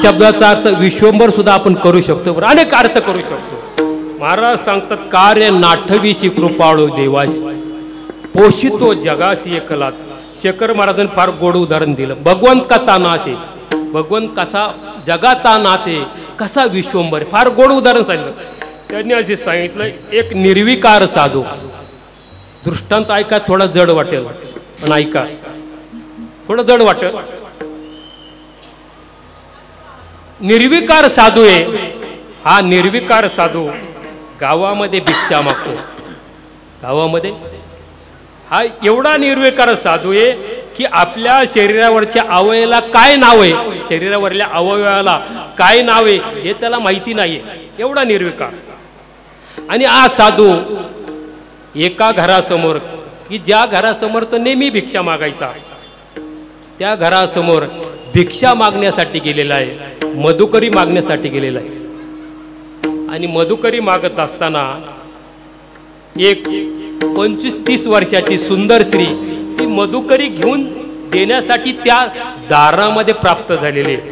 शब्दाचा अर्थ विश्वंभर सुद्धा आपण करू शकतो, बरं अनेक अर्थ करू शकतो. महाराज सांगतात, कार्य नाठवीशी कृपाळू देवाशी पोषितो जगाशी एकलात. शेखर महाराजांनी फार गोड उदाहरण दिलं. भगवंत कथा नासे, भगवंत कसा जगाता नाते, कसा विश्वंभर, फार गोड उदाहरण सांगितलं. त्यांनी असे सांगितलं, एक निर्विकार साधू. दृष्टांत ऐका, थोडा जड वाटेल पण ऐका, थोडं जड वाटेल. निर्विकार साधू आहे. हा निर्विकार साधू गावामध्ये भिक्षा मागतो. गावामध्ये हा एवढा निर्विकार साधू आहे की आपल्या शरीरावरच्या अवयवाला काय नाव आहे, शरीरावरल्या अवयवाला काय नाव आहे हे त्याला माहिती नाही आहे, एवढा निर्विकार. आणि हा साधू एका घरासमोर, की ज्या घरासमोर तो नेहमी भिक्षा मागायचा, त्या घरासमोर भिक्षा मागण्यासाठी गेलेला आहे, मधुकरी मागण्यासाठी गेलेला आहे. आणि मधुकरी मागत असताना एक 25-30 वर्षाची सुंदर स्त्री ती मधुकरी घेऊन देण्यासाठी त्या दारामध्ये प्राप्त झालेली आहे.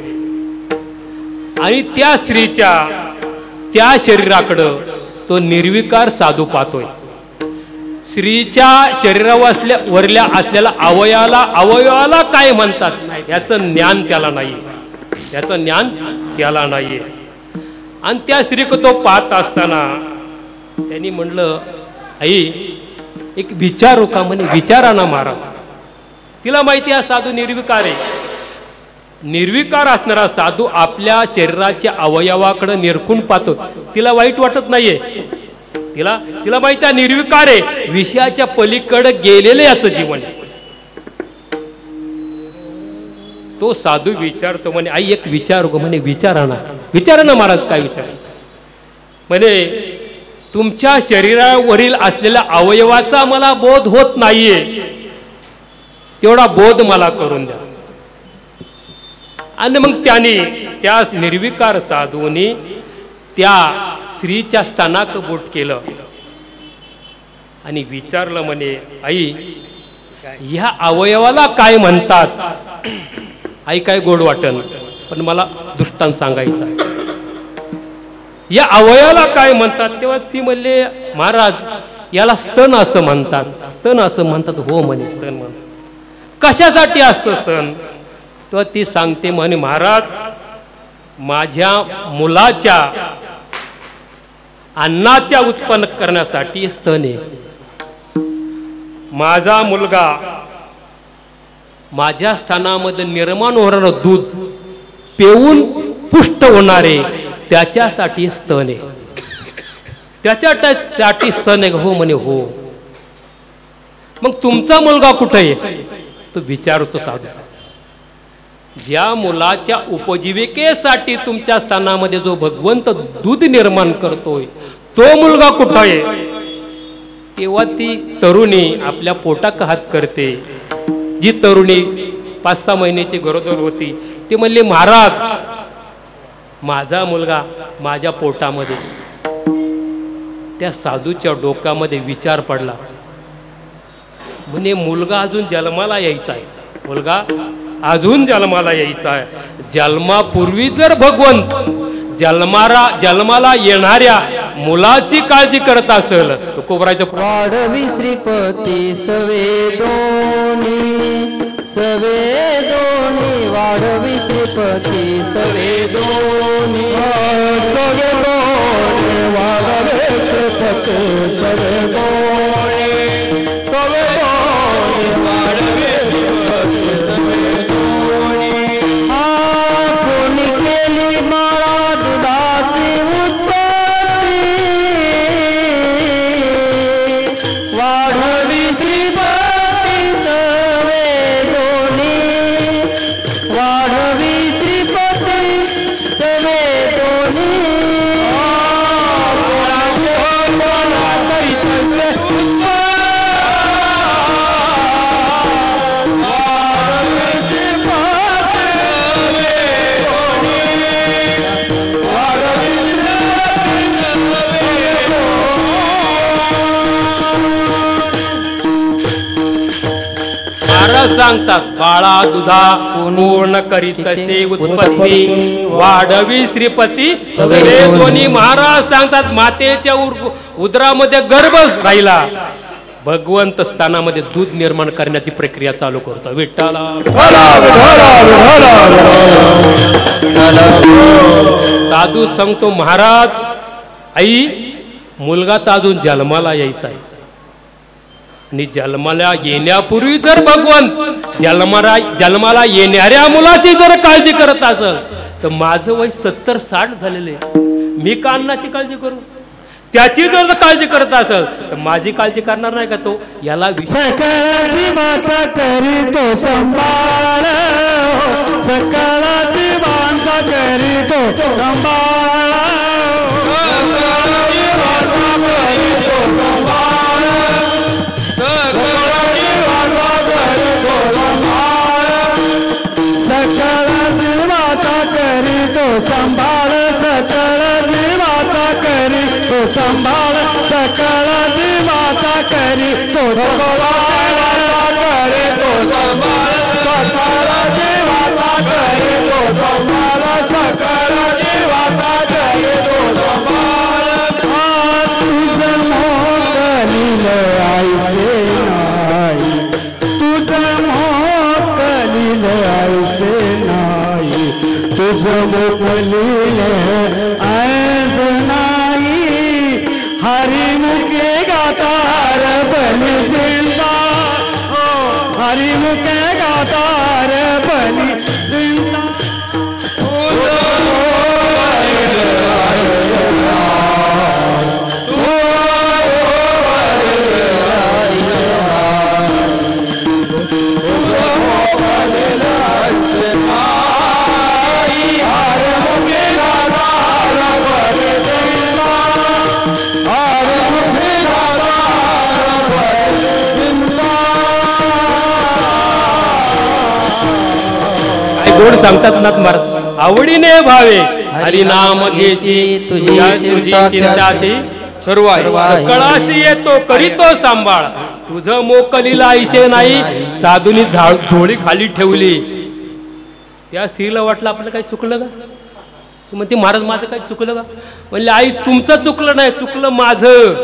आणि त्या स्त्रीच्या त्या शरीराकडं तो निर्विकार साधू पाहतोय. स्त्रीच्या शरीरावरल्या असलेल्या अवयवाला काय म्हणतात याचं ज्ञान त्याला नाही, याचं ज्ञान त्याला नाहीये. आणि त्या स्त्रीक तो पाहत असताना त्यांनी म्हणलं, आई एक विचारू का? म्हणे विचारा ना महाराज. तिला माहिती आहे साधू निर्विकार आहे. निर्विकार असणारा साधू आपल्या शरीराच्या अवयवाकडे निरखून पाहतो. तिला वाईट वाटत नाहीये, तिला माहिती आहे निर्विकार आहे, विषयाच्या पलीकडे गेलेलं याचं जीवन. तो साधू विचारतो, म्हणे आई एक विचारू का? म्हणे विचारा ना महाराज. काय विचार? म्हणे तुमच्या शरीरावरील असलेल्या अवयवाचा मला बोध होत नाहीये, तेवढा बोध मला करून द्या. आणि मग त्याने त्या निर्विकार साधूने त्या स्त्रीच्या स्तनाक बोट केलं आणि विचारलं, म्हणे आई ह्या अवयवाला काय म्हणतात? आई काय गोड वाटन, पण मला दृष्टांत सांगायचा आहे. या अवयवाला काय म्हणतात? तेव्हा ती म्हणले, महाराज याला स्तन असं म्हणतात. स्तन असं म्हणतात? हो म्हणे स्तन म्हणतात. कशासाठी असतं स्तन? तेव्हा ती सांगते, म्हणे महाराज माझ्या मुलाच्या अन्नाच्या उत्पन्न करण्यासाठी स्तन आहे. माझा मुलगा माझ्या स्थानामध्ये निर्माण होणारं दूध पिऊन पुष्ट होणारे त्याच्यासाठी स्तन आहे, त्याच्यासाठी स्तन आहे. हो म्हणे हो. मग तुमचा मुलगा कुठे आहे? तो विचारतो साधू. ज्या मुलाच्या उपजीविकेसाठी तुमच्या स्थानामध्ये जो भगवंत दूध निर्माण करतोय तो मुलगा कुठं आहे? तेव्हा ती तरुणी आपल्या पोटाक हात करते. जी तरुणी 5-6 महिन्याची गरोदर होती, ती म्हणली, महाराज माझा मुलगा माझ्या पोटामध्ये. त्या साधूच्या डोक्यामध्ये विचार पडला, म्हणे मुलगा अजून जन्माला यायचा आहे, मुलगा अजून जन्माला यायचा आहे. जन्मापूर्वी जर भगवंत जन्माला येणाऱ्या मुलाची काळजी करत असेल तर कोबराच्या वाढवी श्रीपती सवेदोनी वाढवी श्रीपती सवेदोनी वाढवे श्रीपती सवेदोनी वाढवे कोणी केली माळा दुधाची उत्पत्ती वाढवी श्रीपती सवेदोनी वाढवी श्रीपती सवेदोनी महाराज सांगतात बाळा दुधा पूर्ण करीत तसे उत्पत्ती वाढवी श्रीपती सगळे दोन्ही महाराज सांगतात मातेच्या उदरामध्ये गर्भ राहिला भगवंत स्थानामध्ये दूध निर्माण करण्याची प्रक्रिया चालू करतो विठ्ठला साधू सांगतो महाराज आई मुलगा तर अजून जन्माला यायचा आहे आणि जन्माला येण्यापूर्वी जर भगवंत जन्माला येणाऱ्या मुलाची जर काळजी करत असेल तर माझं वय 70-60 झालेले मी का अन्नाची काळजी करू त्याची जर काळजी करत असेल तर माझी काळजी करणार नाही का तो याला सकळ जीवाचा करीतो संभाळ सकळ जीवांचा करीतो संभाळ सकळ जीवाचा करीतो संभाळ सकळ जीवाचा करीतो संभाळ सकळ जीवाचा करीतो संभाळ करीतो संभाळ सकळ जीवाचा करीतो संभाळ सकळ जीवाचा करीतो संभाळ तुझं मोकलील आईसे नाही तुझं मोकलील आईसे नाही तुझं मोकलील ऐस नाही हरिमुखे गातार बली जिंदा हरिमुखे गातार बली जिंदा गोड सांगतात ना महाराज आवडीने भावे हरिनाम घेशी तुझी चिंताची सर्व कळाशी येतो करीतो सांभाळ तुझं मोकलीला ऐशे नाही साधूनी झोळी खाली ठेवली त्या स्त्रीला वाटलं आपलं काही चुकलं का तू म्हणते महाराज माझं काही चुकलं का म्हणले आई तुमचं चुकलं नाही चुकलं माझं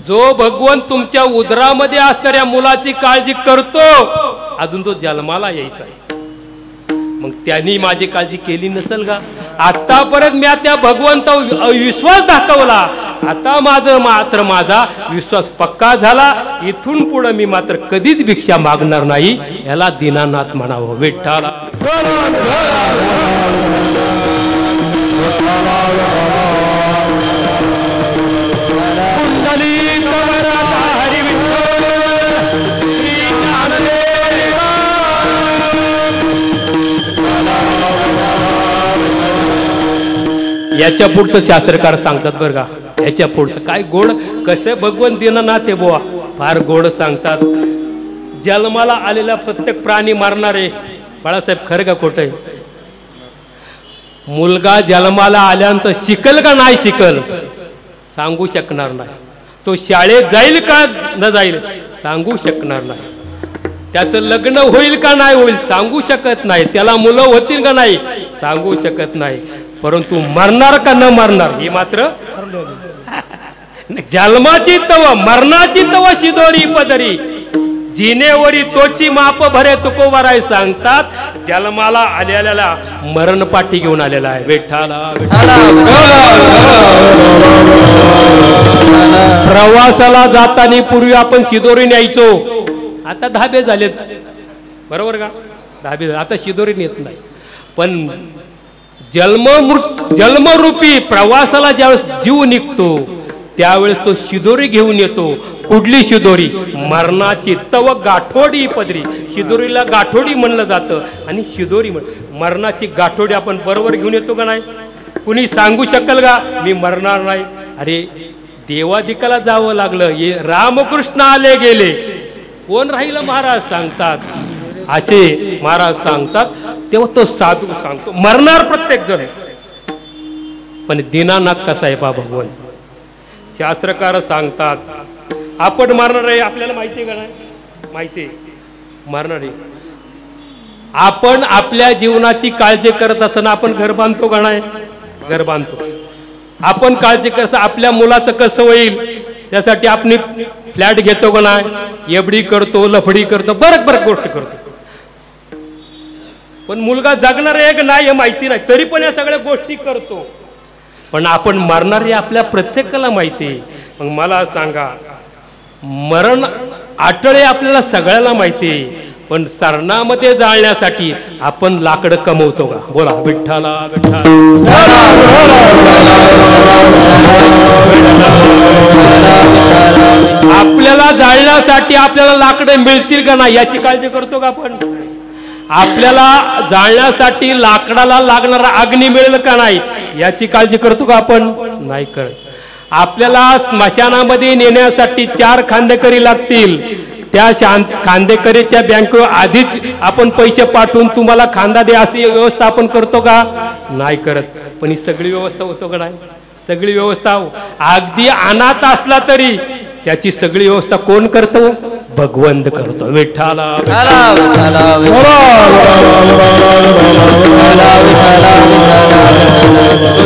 जो भगवंत तुमच्या उदरामध्ये असणाऱ्या मुलाची काळजी करतो अजून तो जन्माला यायचा आहे मग त्यांनी माझी काळजी केली नसेल का आतापर्यंत मी त्या भगवंतावर विश्वास दाखवला आता माझा विश्वास पक्का झाला इथून पुढे मी मात्र कधीच भिक्षा मागणार नाही याला दीनानाथ म्हणावं विठ्ठला याच्या पुढचं शास्त्रकार सांगतात बरं का याच्या पुढचं काय गोड कसं भगवंत दीनानाथ आहे बुवा फार गोड सांगतात जन्माला आलेला प्रत्येक प्राणी मारणारे बाळासाहेब खरं का खोटं आहे मुलगा जन्माला आल्यानंतर शिकल का नाही शिकल सांगू शकणार नाही तो शाळेत जाईल का न जाईल सांगू शकणार नाही त्याचं लग्न होईल का नाही होईल सांगू शकत नाही त्याला मुलं होतील का नाही सांगू शकत नाही परंतु मरणार का न मरणार हे मात्र जन्माची तव मरणाची तव शिदोरी पदरी जिनेवरी तोची माप भरे तुकोवराय सांगतात जन्माला आलेल्याला मरण पाठी घेऊन आलेला आहे विठ्ठला प्रवासाला जाताना पूर्वी आपण शिदोरी न्यायचो आता धाबे झालेत बरोबर का धाबे आता शिदोरी नेत नाही पण जन्मरूपी प्रवासाला ज्यावेळेस जीव निघतो त्यावेळेस तो शिदोरी घेऊन येतो कुठली शिदोरी मरणाची तव गाठोडी पदरी शिदोरीला गाठोडी म्हणलं जातं आणि शिदोरी मरणाची गाठोडी आपण बरोबर घेऊन येतो का नाही कुणी सांगू शकेल का मी मरणार नाही अरे देवादिकाला जावं लागलं हे रामकृष्ण आले गेले कोण राहिलं महाराज सांगतात असे महाराज सांगतात तेव्हा तो साधू सांगतो मरणार प्रत्येक जण पण दीनानाथ कसा आहे बा भगवंत शास्त्रकार सांगतात आपण मरणार आहे आपल्याला माहिती आहे का नाही माहिती आहे मारणारे. आपण आपल्या जीवनाची काळजी करत असताना आपण घर बांधतो का नाही? घर बांधतो. आपण काळजी करत आपल्या मुलाचं कसं होईल त्यासाठी आपण फ्लॅट घेतो का नाही? एफडी करतो, लफडी करतो, बरं गोष्ट करतो. पण मुलगा जगणार आहे का नाही हे माहिती नाही, तरी पण या सगळ्या गोष्टी करतो. पण आपण मरणार हे आपल्या प्रत्येकाला माहिती आहे. मग मला सांगा, मरण आटळे आपल्याला सगळ्याला माहिती आहे, पण सरणामध्ये जाळण्यासाठी आपण लाकडं कमवतो का? बोला विठ्ठला विठ्ठला. आपल्याला जाळण्यासाठी आपल्याला लाकडं मिळतील का नाही याची काळजी करतो का आपण? आपल्याला जाळण्यासाठी लाकडाला लागणारा अग्नी मिळेल का नाही याची काळजी करतो का आपण? नाही करत. आपल्याला स्मशानामध्ये नेण्यासाठी 4 खांदेकरी लागतील, त्या खांदेकरीच्या बँकेवर आधीच आपण पैसे पाठवून तुम्हाला खांदा दे अशी व्यवस्था आपण करतो का? नाही करत. पण ही सगळी व्यवस्था होतो का नाही? सगळी व्यवस्था अगदी अनाथ असला तरी त्याची सगळी व्यवस्था कोण करतो? भगवंत करतो. विठ्ठला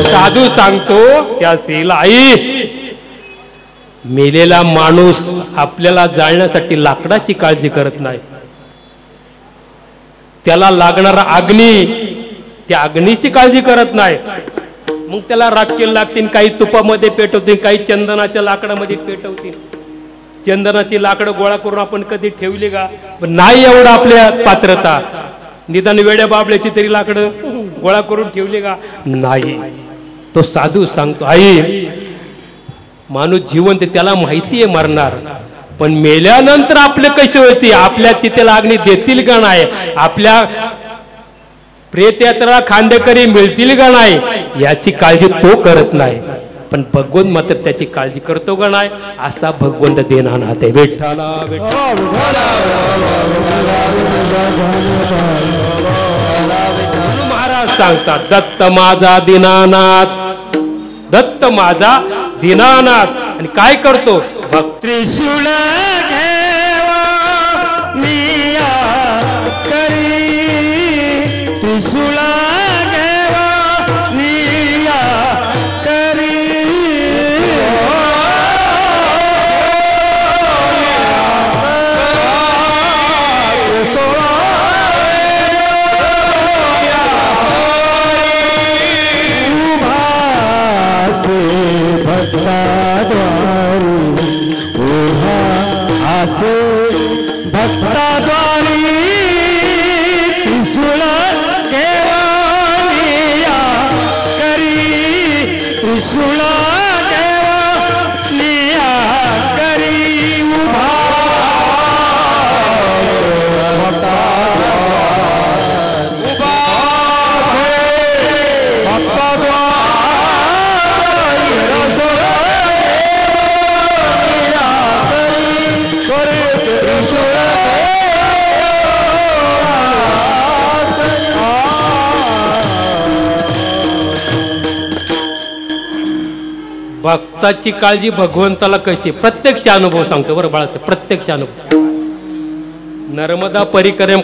साधू सांगतो त्या स्त्रीला, आई मेलेला माणूस आपल्याला जाळण्यासाठी लाकडाची काळजी करत नाही, त्याला लागणारा अग्नी त्या अग्नीची काळजी करत नाही. मग त्याला राखेल लागतील, काही तुपामध्ये पेटवतील, काही चंदनाच्या लाकडामध्ये पेटवतील. चंदनाची लाकडं गोळा करून आपण कधी ठेवली का? पण नाही एवढं आपल्या पात्रता. निदान वेड्या बाबल्याची तरी लाकडं गोळा करून ठेवली का? नाही. तो साधू सांगतो, आई माणूस जिवंत त्याला माहिती आहे मरणार, पण मेल्यानंतर आपले कसे होते? आपल्या चितेला अग्नी देतील का नाही? आपल्या प्रेतयात्रा खांदेकरी मिळतील का नाही याची काळजी तो करत नाही, पण भगवंत मात्र त्याची काळजी करतो का नाही? असा भगवंत देनानाथ आहे. विठ्ठला महाराज सांगतात, दत्त माझा दीनानाथ, दत्त माझा दीनानाथ. आणि काय करतो? त्रिशूळ घेवा निया करी, त्रिशूळ घेवा निया करी. भक्ताद्वारी त्रिशूळ घेवानिया करी, त्रिशूळ घेवानिया करी उभा. भक्ताची काळजी भगवंताला कशी? प्रत्यक्ष अनुभव सांगतो बरं बाळासाहेब, प्रत्यक्ष अनुभव. नर्मदा परिक्रम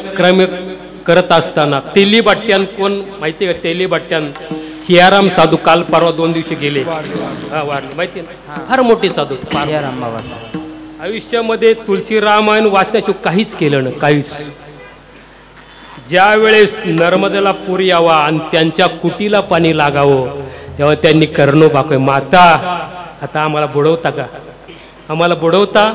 करत असताना तेली बाट्यान, कोण माहिती का? तेली बाट्यान सियाराम साधू काल परवा 2 दिवशी गेले. वारले माहिती ना? फार मोठे साधू. आयुष्यामध्ये तुलसी रामायण वाचण्याशिवाय काहीच केलं ना, काहीच. ज्या वेळेस नर्मदेला पूर यावा आणि त्यांच्या कुटीला पाणी लागावं तेव्हा त्यांनी करणं बाकोय, माता आता आम्हाला बुडवता का? आम्हाला बुडवता?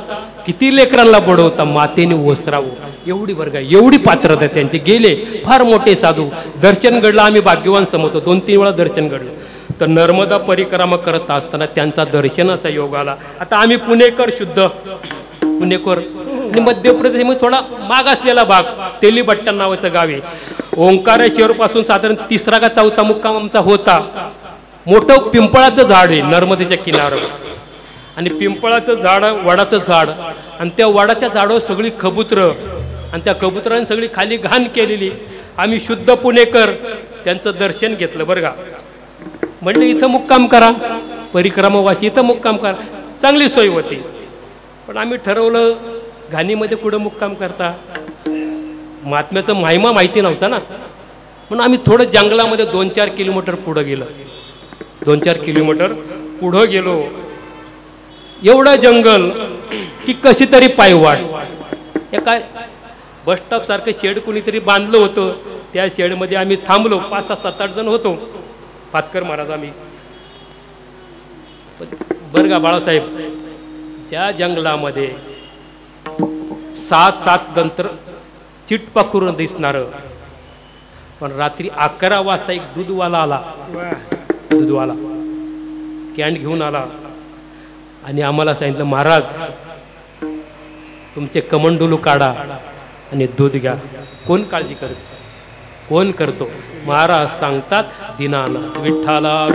किती लेकरांना बुडवता? मातेने ओसरावं. एवढी वर्ग, एवढी पात्रता त्यांची. गेले फार मोठे साधू. दर्शन घडलं, आम्ही भाग्यवान समजतो. 2-3 वेळा दर्शन घडलं. तर नर्मदा परिक्रमा करत असताना त्यांचा दर्शनाचा योग आला. आता आम्ही पुणेकर, शुद्ध पुणेकर, आणि मध्य प्रदेशमध्ये थोडा माग असलेला भाग, तेलीबट्टा नावाचं गाव आहे. ओंकारेश्वर पासून साधारण 3रा का 4था मुक्काम आमचा होता. मोठं पिंपळाचं झाड आहे नर्मदेच्या किनाऱ्यावर, आणि पिंपळाचं झाड, वडाचं झाड, आणि त्या वडाच्या झाडावर सगळी कबुतरं, आणि त्या कबुतरांनी सगळी खाली घाण केलेली. आम्ही शुद्ध पुणेकर त्यांचं दर्शन घेतलं बरं का. म्हणलं इथं मुक्काम करा, परिक्रमावासी इथं मुक्काम करा, चांगली सोय होती. पण आम्ही ठरवलं घाणीमध्ये कुठं मुक्काम करता, महात्म्याचं महिमा माहिती नव्हता ना, म्हणून आम्ही थोडं जंगलामध्ये 2-4 किलोमीटर पुढं गेलो. 2-4 किलोमीटर पुढं गेलो. एवढं जंगल की कशी तरी पायवाट. एका बसस्टॉप सारखं शेड कुणीतरी बांधलं होतं. त्या शेडमध्ये आम्ही थांबलो. 5-6-7-8 जण होतो. पातकर महाराज आम्ही. बरं का बाळासाहेब, त्या जंगलामध्ये 7 नंतर चिटपाखरून दिसणारं. पण रात्री 11 वाजता एक दूधवाला आला. दूधवाला कॅन घेऊन आला आणि आम्हाला सांगितलं, महाराज तुमचे कमंडलू काढा आणि दूध घ्या. कोण काळजी करतो? कोण करतो? महाराज सांगतात, दीनानाथ विठ्ठला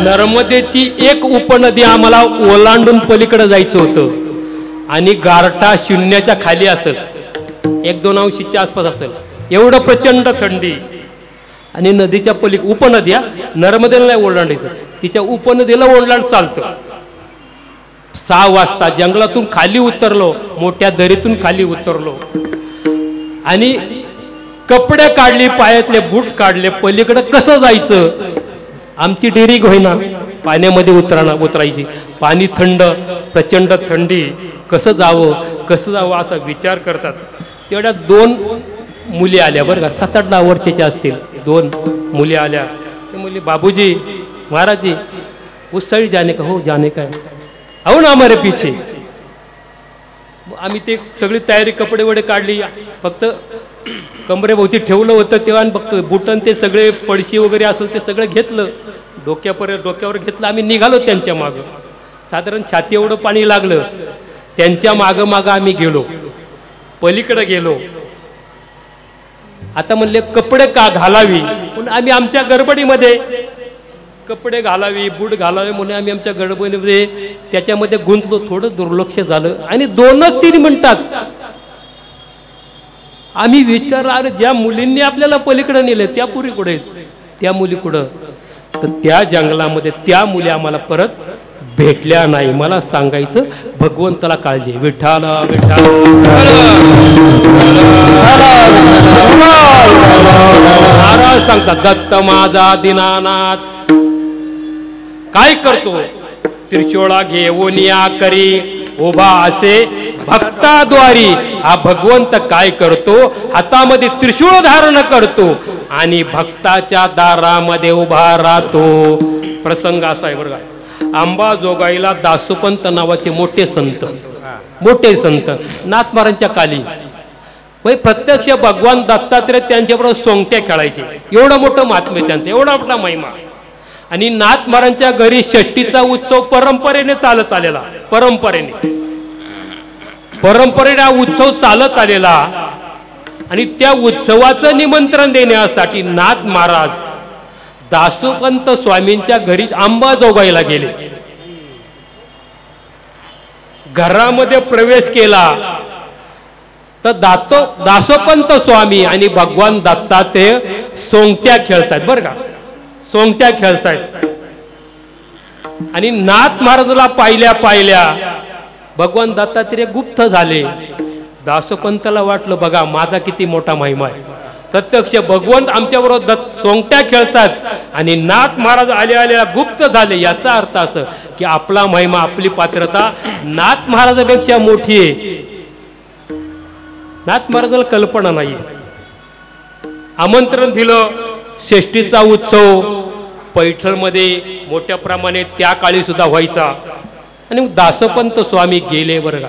नर्मदेची एक उपनदी आम्हाला ओलांडून पलीकडे जायचं होतं आणि गारठा शून्याच्या खाली असेल, 1-2 अंशीच्या आसपास असेल. एवढं प्रचंड थंडी आणि नदीच्या उपनद्या नर्मदेला नाही ओलांडायचं, तिच्या उपनदीला ओलांड चालतं. 6 वाजता जंगलातून खाली उतरलो, मोठ्या दरीतून खाली उतरलो आणि कपडे काढली, पायातले बूट काढले. पलीकडे कसं जायचं? आमची डेरिंग होईना, पाण्यामध्ये उतरायची. पाणी थंड, प्रचंड थंडी. कसं जावं असा विचार करतात. तेवढ्या 2 मुली आल्या बरं का, 7-8 वर्षाच्या असतील. 2 मुली आल्या. ते मुली, बाबूजी महाराजी उस साइड जाने का? हो जाने का है. हो ना हमारे पीछे. आम्ही ते सगळी तयारी, कपडे वडे काढली, फक्त कमरेभोवती ठेवलं होतं तेव्हा. बुटन ते सगळे पडशी वगैरे असेल ते सगळं घेतलं, डोक्यावर घेतलं. आम्ही निघालो त्यांच्या मागं. साधारण छाती एवढं पाणी लागलं. त्यांच्या मागं आम्ही गेलो, पलीकडे गेलो. आता म्हणले कपडे का घालावी, पण आम्ही आमच्या गडबडीमध्ये कपडे घालावी, बूट घालावे म्हणून आम्ही आमच्या गडबडीमध्ये त्याच्यामध्ये गुंतलो. थोडं दुर्लक्ष झालं आणि 2-3 मिनिटात आम्ही विचारलं, अरे ज्या मुलींनी आपल्याला पलीकडे नेले त्या पुरी कुठे? त्या मुली कुठं? तर त्या जंगलामध्ये त्या मुली आम्हाला परत भेटल्या नाही. मला सांगायचं, भगवंताला काळजी. विठ्ठला विठ्ठल महाराज सांगतात, दत्त माझा दीनानाथ काय करतो? त्रिशूळा घेऊन या करी उभा असे भक्ताद्वारी. हा भगवंत काय करतो? हातामध्ये त्रिशूळ धारण करतो आणि भक्ताच्या दारामध्ये उभा राहतो. प्रसंग असा आहे बरं का. अंबाजोगाईला दासोपंत नावाचे मोठे संत नाथ महाराजांच्या काली प्रत्यक्ष भगवान दत्तात्रय त्यांच्याबरोबर सोंगट्या खेळायचे. एवढं मोठं महात्म्य त्यांचं, एवढा मोठा महिमा. आणि नाथ महाराजांच्या घरी षष्टीचा उत्सव परंपरेने चालत आलेला. परंपरेने उत्सव चालत आलेला. आणि त्या उत्सवाचं निमंत्रण देण्यासाठी नाथ महाराज दासोपंत स्वामींच्या घरी अंबाजोगाईला गेले. घरामध्ये प्रवेश केला तर दासोपंत स्वामी आणि भगवान दत्तात्रय सोंगट्या खेळतात बरं का, सोंगट्या खेळतायत. आणि नाथ महाराजाला पाहिल्या भगवान दत्तात्रय गुप्त झाले. दासोपंताला वाटलं, बघा माझा किती मोठा महिमा आहे. प्रत्यक्ष भगवंत आमच्याबरोबर सोंगट्या खेळतात आणि नाथ महाराज आल्या गुप्त झाले. याचा अर्थ असं की आपला महिमा, आपली पात्रता नाथ महाराजापेक्षा मोठी आहे. नाथ महाराजाला कल्पना नाही. आमंत्रण दिलं. षष्टीचा उत्सव पैठणमध्ये मोठ्या प्रमाणे त्या काळी सुद्धा व्हायचा. आणि दासोपंत स्वामी गेले बरं का.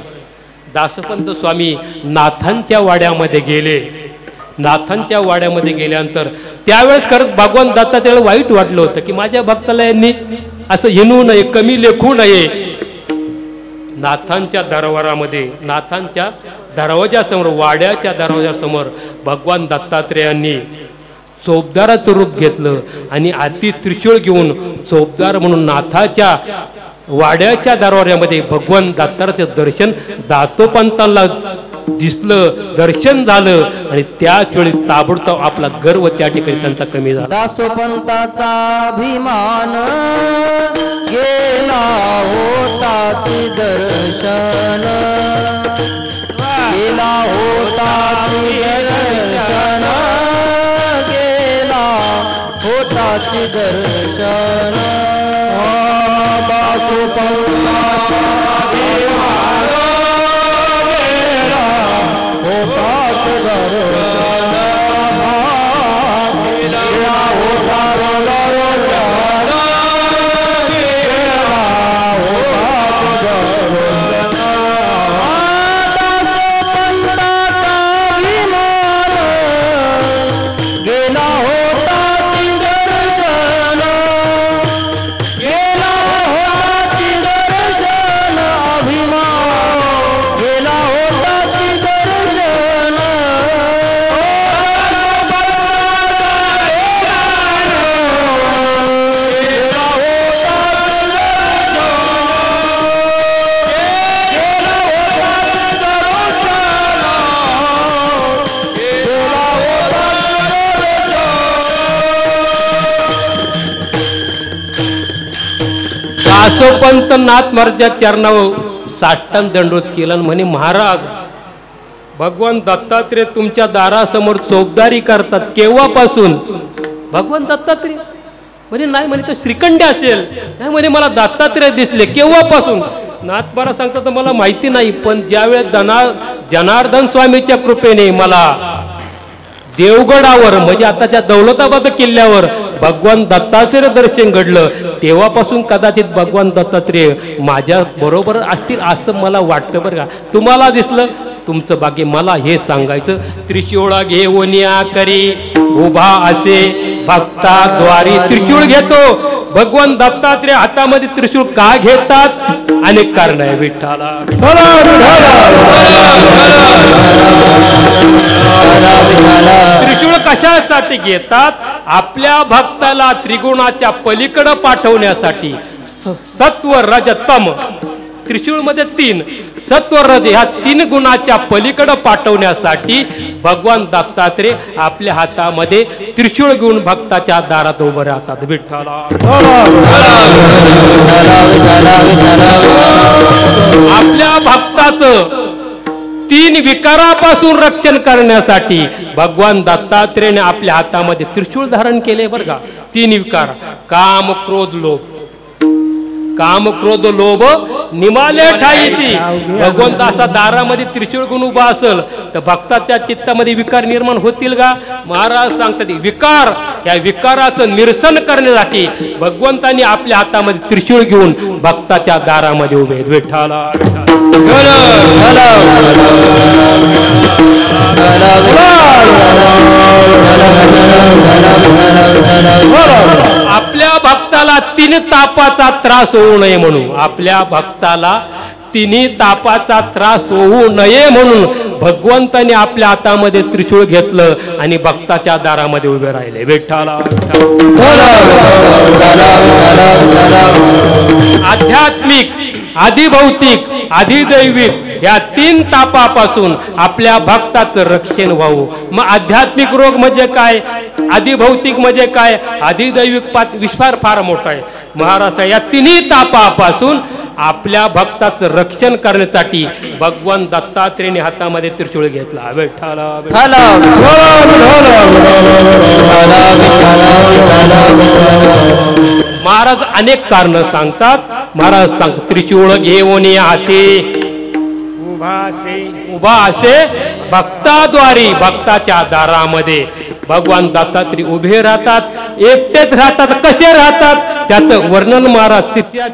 दासोपंत स्वामी नाथांच्या वाड्यामध्ये गेले. नाथांच्या वाड्यामध्ये गेल्यानंतर त्यावेळेस खरंच भगवान दत्तात्रयाला वाईट वाटलं होतं की माझ्या भक्ताला यांनी असं हिणू नये, कमी लेखू नये. नाथांच्या दरबारामध्ये, नाथांच्या दरवाजासमोर, वाड्याच्या दरवाजासमोर भगवान दत्तात्रयांनी चोपदाराचं रूप घेतलं आणि हाती त्रिशूळ घेऊन चोपदार म्हणून नाथाच्या वाड्याच्या दरवाजामध्ये भगवान दत्तात्रयाचं दर्शन दासोपंतांना दिसलं, दर्शन झालं आणि त्याच वेळी ताबडतोब आपला गर्व त्या ठिकाणी त्यांचा कमी झाला. दासोपंताचा अभिमान गेला होता ती दर्शन, गेला होता ती दर्शन, गेला होता ती दर्शन. दासोपंताचा अभिमान गेला होता ती दर्शन, गेला होता दासोपंत नाथ महाराजच्या चरणावर साष्टांग दंडवत केला म्हणे, महाराज भगवान दत्तात्रेय तुमच्या दारासमोर चौकदारी करतात, केव्हापासून? भगवान दत्तात्रेय म्हणजे नाही म्हणे तो श्रीखंड असेल, नाही म्हणे मला दत्तात्रेय दिसले, केव्हापासून? नाथ महाराज सांगतात मला माहिती नाही, पण ज्यावेळेस जनार्दन स्वामीच्या कृपेने मला देवगडावर म्हणजे आताच्या दौलताबाद किल्ल्यावर भगवान दत्तात्रेय दर्शन घडलं, तेव्हापासून कदाचित भगवान दत्तात्रेय माझ्या बरोबर असतील असं मला वाटतं बरं का. तुम्हाला दिसलं तुमचं भाग्य. मला हे सांगायचं, त्रिशूळ घेऊनिया करी उभा असे भक्ताद्वारी. त्रिशूळ घेतो भगवान दत्तात्रेय हातामध्ये त्रिशूळ का घेतात? अनेक कारण आहे. विठ्ठला त्रिशूळ कशासाठी घेतात? आपल्या भक्ताला त्रिगुणाच्या पलीकडे पाठवण्यासाठी. सत्व रज तम, त्रिशूळ मध्ये 3 सत्व रज ह्या 3 गुणाच्या पलीकडे पाठवण्यासाठी भगवान दत्तात्रेय आपल्या हातामध्ये त्रिशूळ घेऊन भक्ताच्या दारात उभे राहतात. विठ्ठला आपल्या भक्ताचं 3 विकारापासून रक्षण करण्यासाठी भगवान दत्तात्रेयने आपल्या हातामध्ये त्रिशूळ धारण केले बरं का. 3 विकार, काम क्रोध लोभ. काम क्रोध लोभ निमाले ठाईची. भगवंत असा दारामध्ये त्रिशूळ गुण उभा असेल तर भक्ताच्या चित्तामध्ये विकार निर्माण होतील का? महाराज सांगतात विकार, या विकाराचं निरसन करण्यासाठी भगवंतांनी आपल्या हातामध्ये त्रिशूळ घेऊन भक्ताच्या दारामध्ये उभे आहेत. विठ्ठला आपल्या भक्ताला 3 तापाचा त्रास होऊ नये म्हणून, आपल्या भक्ताला 3 तापाचा त्रास होऊ नये म्हणून भगवंताने आपल्या हातामध्ये त्रिशूळ घेतलं आणि भक्ताच्या दारामध्ये उभे राहिले. विठ्ठला आध्यात्मिक, आधिभौतिक, अधिदैविक या 3 तापापासून आपल्या भक्ताचं रक्षण व्हावं. मग आध्यात्मिक रोग म्हणजे काय? अधिभौतिक म्हणजे काय? अधिदैविक विस्तार फार मोठा आहे. महाराज या 3 तापापासून आपल्या भक्ताचं रक्षण करण्यासाठी भगवान दत्तात्रेयने हातामध्ये त्रिशूळ घेतला. विठ्ठला महाराज अनेक कारण सांगतात. महाराज सांगतात त्रिशूळ घेऊन हाती उभा असे भक्ताद्वारी, भक्ताच्या दारामध्ये भगवान दत्तात्रेय उभे राहतात. एकटेच राहतात. कसे राहतात त्याचं वर्णन महाराज तिसऱ्या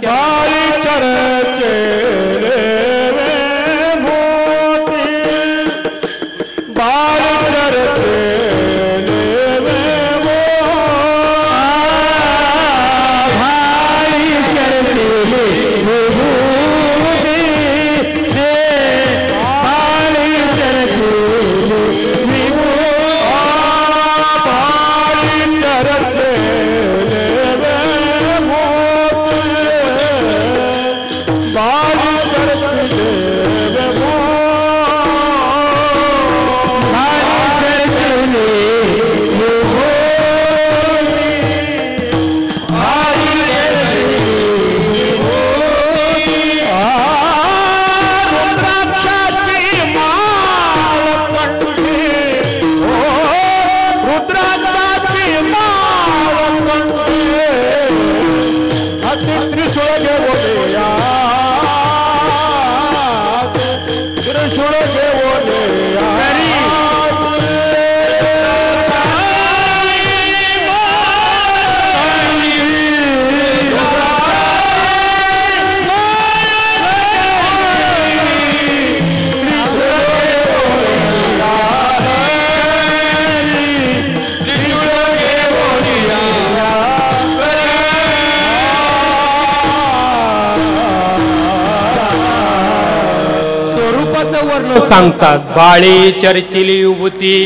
सांगतात बाळी चर्चिली विभूती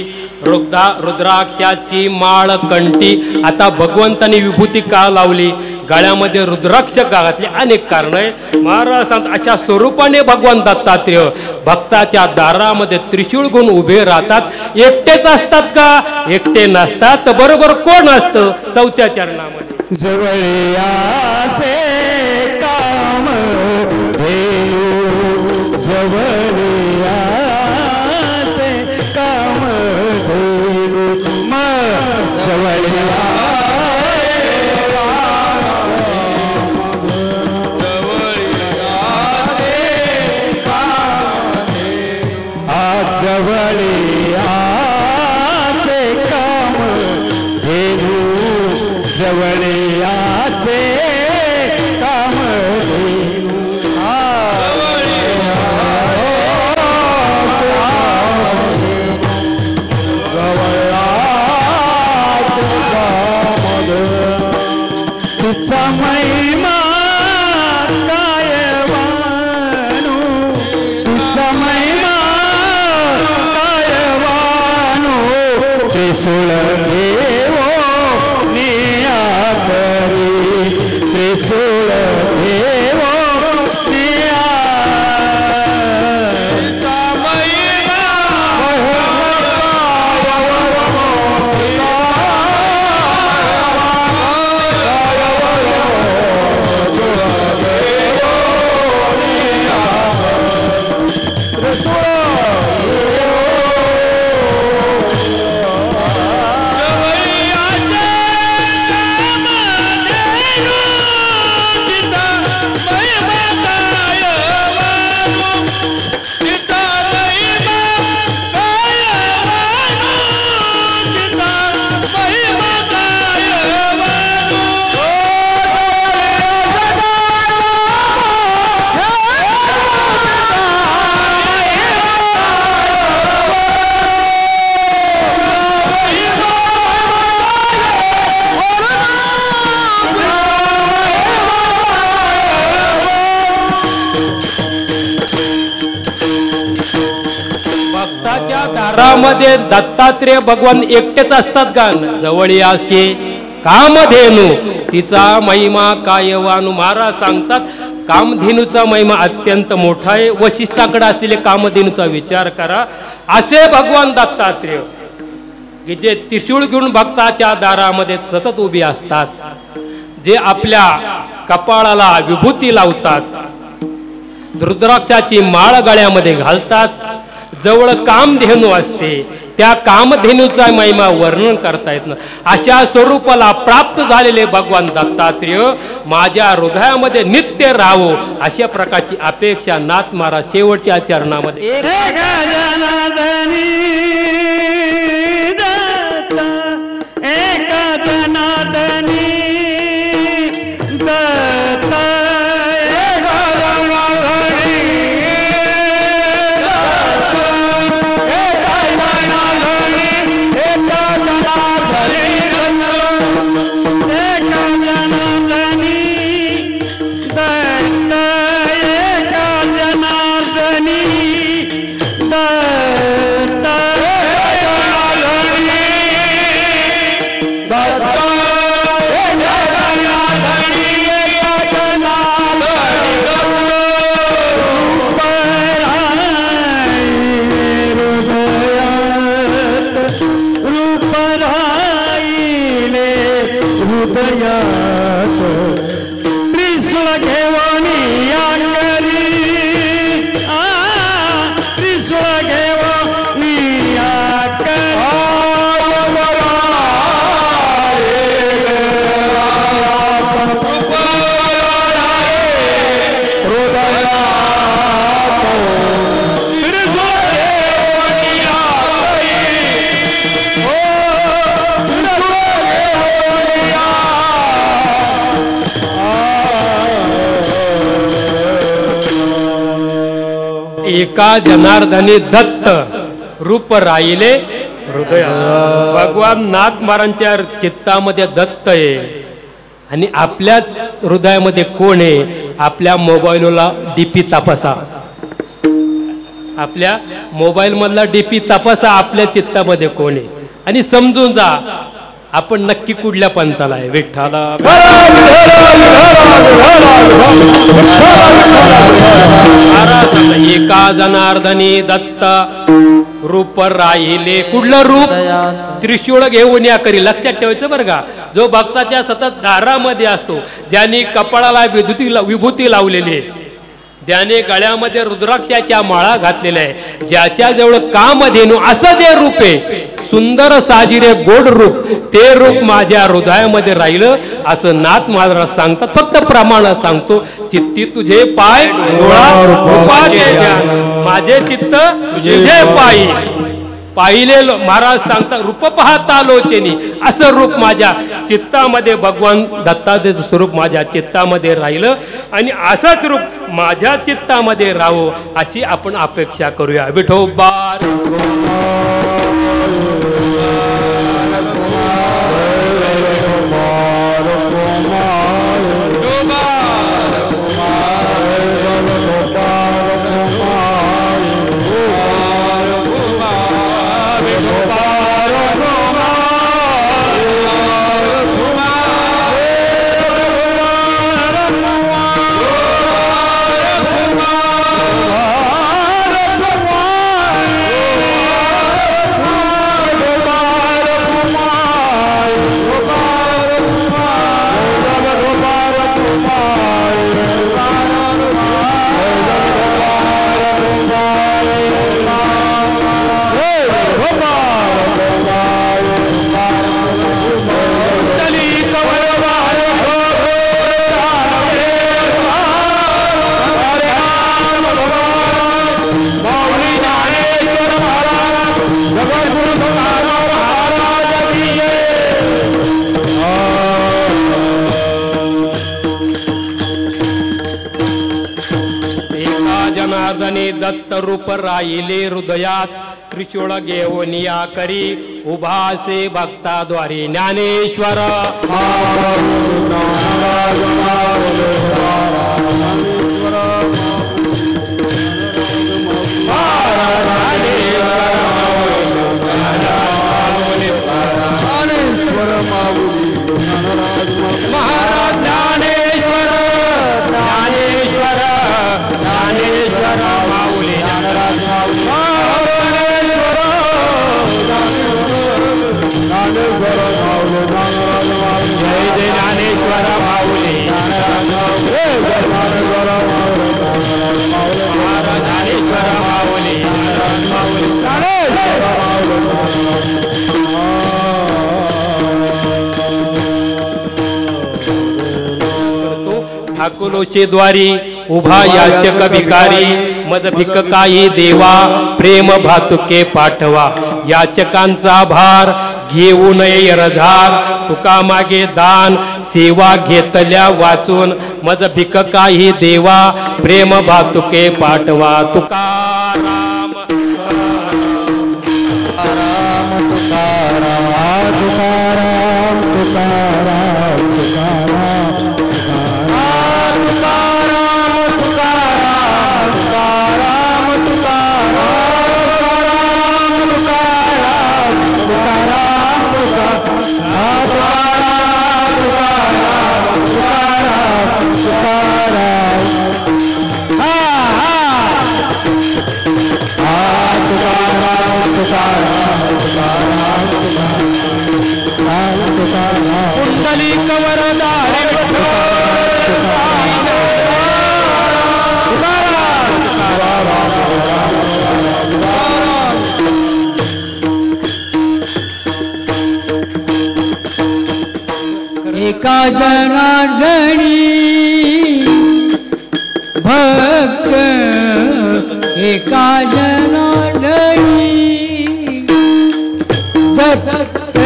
रुद्राक्षाची माळ कंठी. आता भगवंतानी विभूती का लावली, गळ्यामध्ये रुद्राक्ष का घातली, अनेक कारण आहे. महाराज सांगतात अशा स्वरूपाने भगवान दत्तात्रेय भक्ताच्या दारामध्ये त्रिशूळ घेऊन उभे राहतात. एकटेच असतात का? एकटे नसतात. बरोबर कोण असतं? चौथ्या चरणामध्ये जवळयासे काम धेनु जवळयासे काम धेनु जवळया जवळयासे काम धेनु जवळयासे काम धेनु तुझा महिमा काय वाणू, तुझा महिमा काय वाणू, त्रिशूळ देवो निया करी, त्रिशूळ देवो निया दारामध्ये दत्तात्रेय भगवान एकटेच असतात का? जवळयासे कामधेनू तिचा महिमा कायवानू. महाराज सांगतात कामधेनूचा महिमा अत्यंत मोठा आहे. वशिष्ठाकडे असलेले कामधेनूचा विचार करा. असे भगवान दत्तात्रेय की जे त्रिशूळ घेऊन भक्ताच्या दारामध्ये सतत उभी असतात, जे आपल्या कपाळाला विभूती लावतात, रुद्राक्षाची माळ गळ्यामध्ये घालतात, जवळ कामधेनू असते, त्या कामधेनूचा महिमा वर्णन करता येत नाही. अशा स्वरूपाला प्राप्त झालेले भगवान दत्तात्रेय माझ्या हृदयामध्ये नित्य राहावो अशा प्रकारची अपेक्षा नाथ महाराज शेवटच्या चरणामध्ये एका जनार्दनी दत्त रूप राहिले हृदय. भगवान नाथ महाराजांच्या चित्तामध्ये दत्त आहे आणि आपल्या हृदयामध्ये कोण आहे? आपल्या मोबाईलला डीपी तपासा. आपल्या मोबाईलमधला डीपी तपासा आपल्या चित्तामध्ये कोण आहे आणि समजून जा आपण नक्की कुठल्या पंथाला आहे. विठ्ठला एका जनार्दनी दत्त रूप राहिले. कुठलं रूप? त्रिशूळ घेऊन या करी. लक्षात ठेवायचं बरं का. जो भक्ताच्या सतत दारामध्ये असतो, ज्यांनी कपाळाला विभूती लावलेली आहे, ज्याने गळ्यामध्ये रुद्राक्षाच्या माळा घातलेल्या आहे, ज्याच्या जवळ कामधेनू असं जे रूप आहे, सुंदर साजिरे गोड रूप, ते रूप माझ्या हृदयामध्ये राहिलं असं नाथ महाराज सांगतात. फक्त प्रमाण सांगतो. चित्ती तुझे पाय डोळा रूपाचे ध्यान, माझे चित्त तुझे पायी पाहिले. महाराज सांगतात रूप पाहता लोचनी, असं रूप माझ्या चित्तामध्ये भगवान दत्ताचे स्वरूप माझ्या चित्तामध्ये राहिलं आणि असंच रूप माझ्या चित्तामध्ये राहो अशी आपण अपेक्षा करूया. विठोबार दत्त रूप राहिले हृदयात, त्रिशूळ घेऊन या करी उभासे भक्ताद्वारे. ज्ञानेश्वर ठाकुलोचे द्वारी उभा याचक भिकारी, मज भिक काही देवा, प्रेम भातुके पाठवा. याचकांचा भार घेऊ नये रझार, तुका मागे दान सेवा घेतल्या वाचून. मज भिक काही देवा, प्रेम भातुके पाठवा. तुकाराम एका जनार्दनी भक्त, एका जनार्दनी दत्त,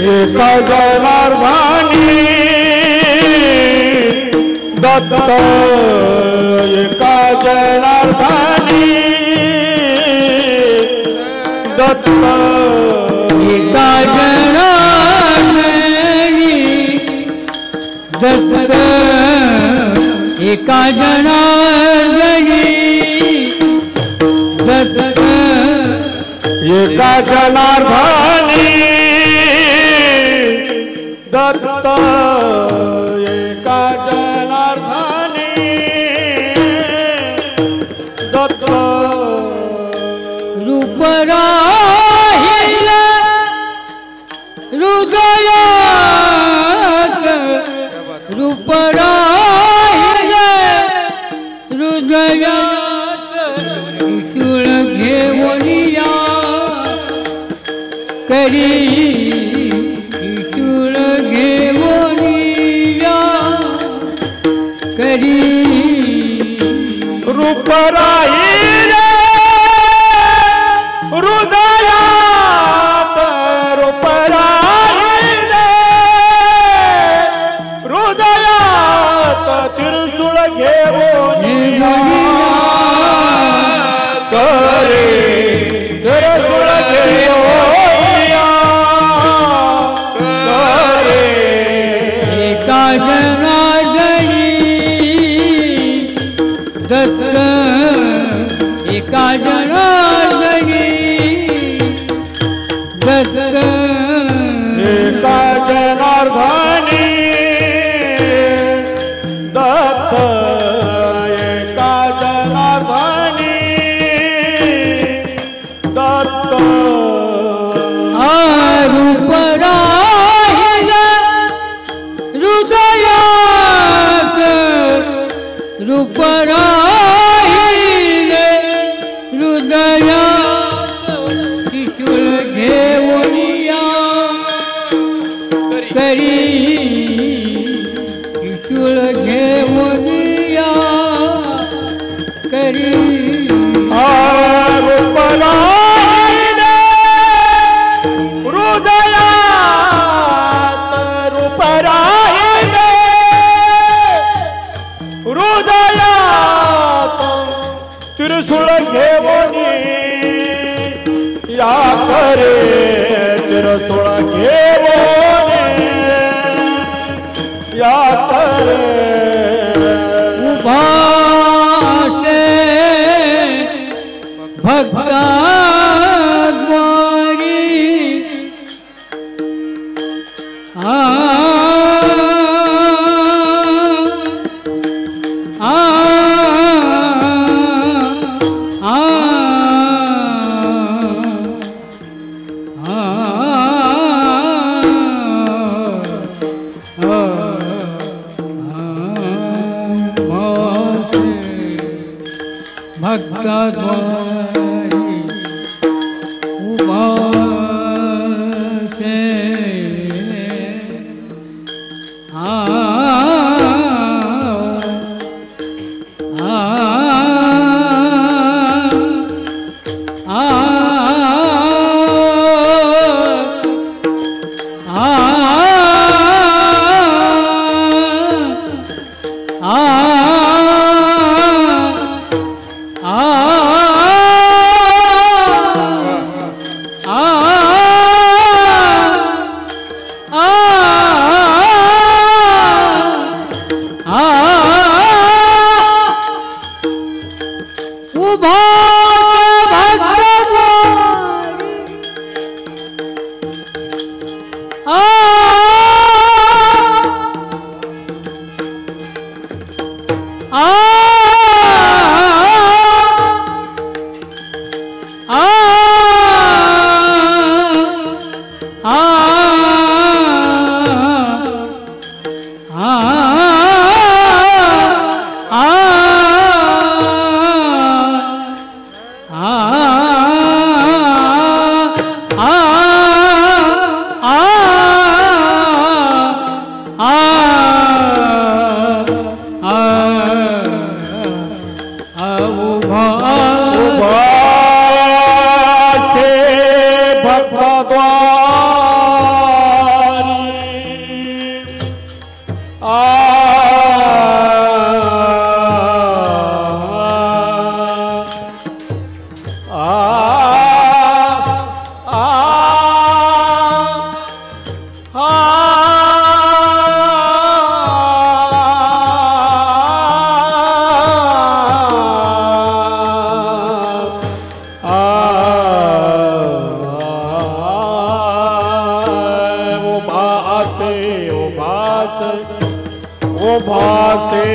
एका जनार्दनी दत्त, एका जनार्दनी दत्त, एका जनार्दनी दत्त, एका जनार्दनी दत्त एका जनार्दनी दत्त एका जनार्दनी दत्त रूप राहिल हृदयात रूप राहिल हृदयात त्रिशूळ घेऊनिया करी त्रिशूळ घेऊनिया करी रूप राहील हृदयात रूप राहील हृदयात त्रिशूळ घेऊन करे त्रिशूळ घेऊन करे एका जनार्दनी दत्त एका जनार्दनी दत्त एका जनार्दनी दत्त एका जनार्दनी दत्त रूप राहिल हृदयात रूप राहिल हृदयात त्रिशूळ घेऊनिया करी त्रिशूळ घेऊनिया करी रूप राहील हृदयात रूप राहील हृदयात त्रिशूळ घेऊन या करे त्रिशूळ घेऊन या करे उभासे भक्ताद्वारी भक्ताद्वारी उभासे उभासे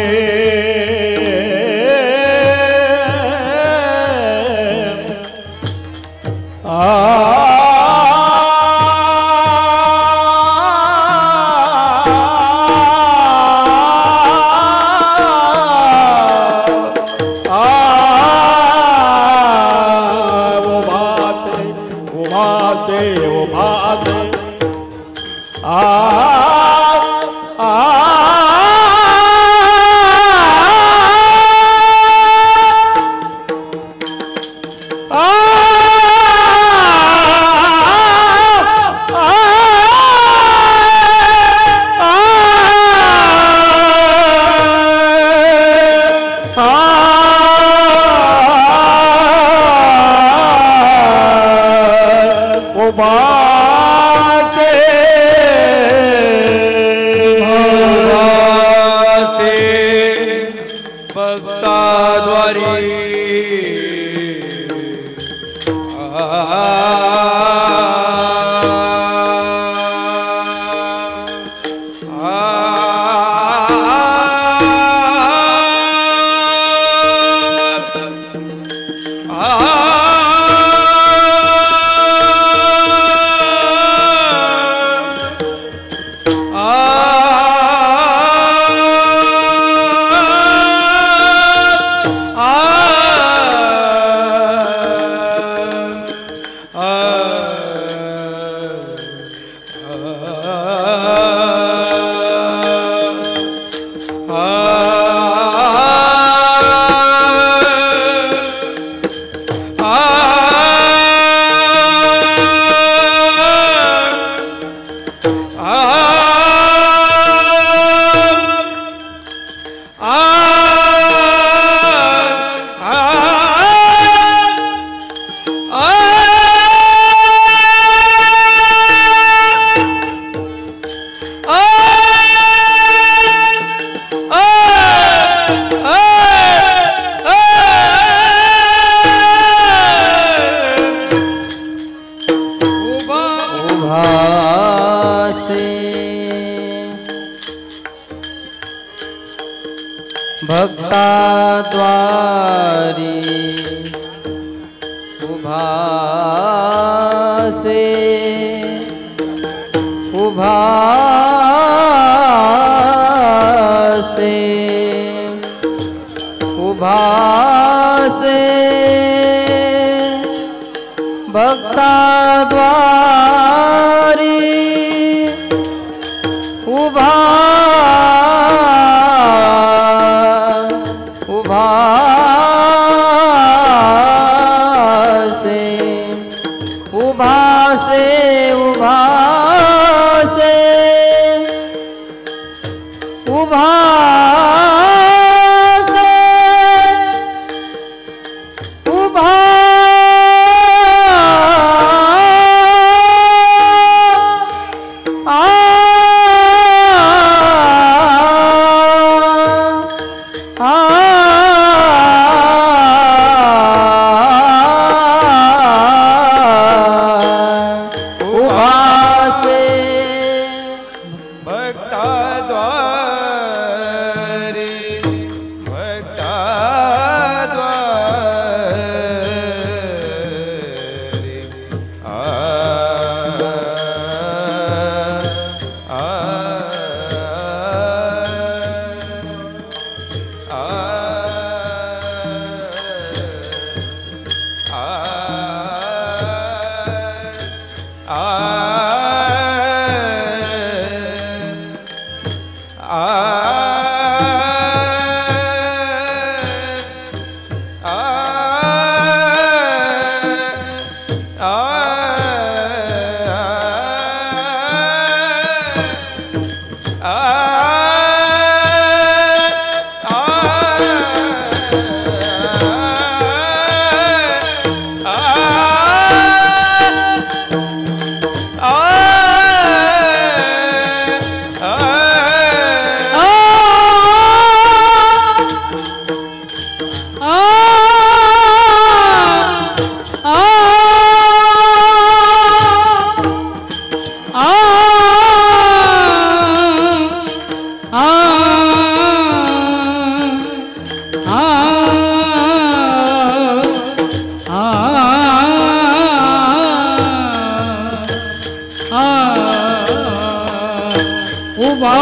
उभा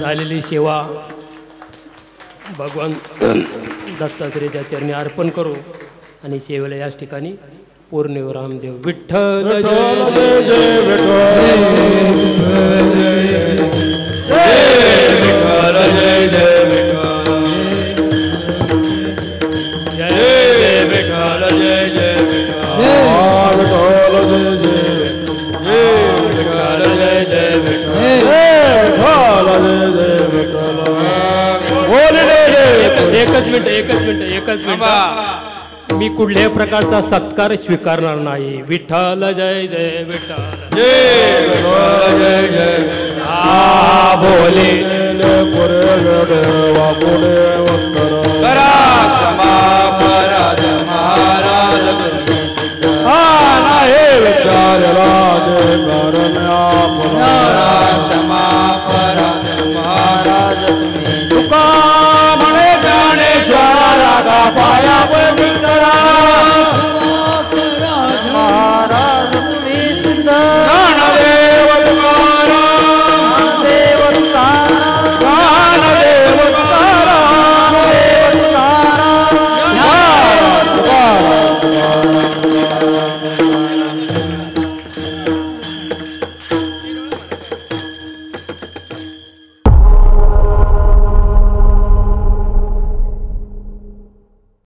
झालेली सेवा भगवान दत्तात्रेयाच्या चरणी अर्पण करू आणि सेवेला याच ठिकाणी पूर्ण रामदेव विठ्ठल जय एकच मिनिट मी कुठल्याही प्रकारचा सत्कार स्वीकारणार नाही. विठ्ठल जय जय विठ्ठल बोले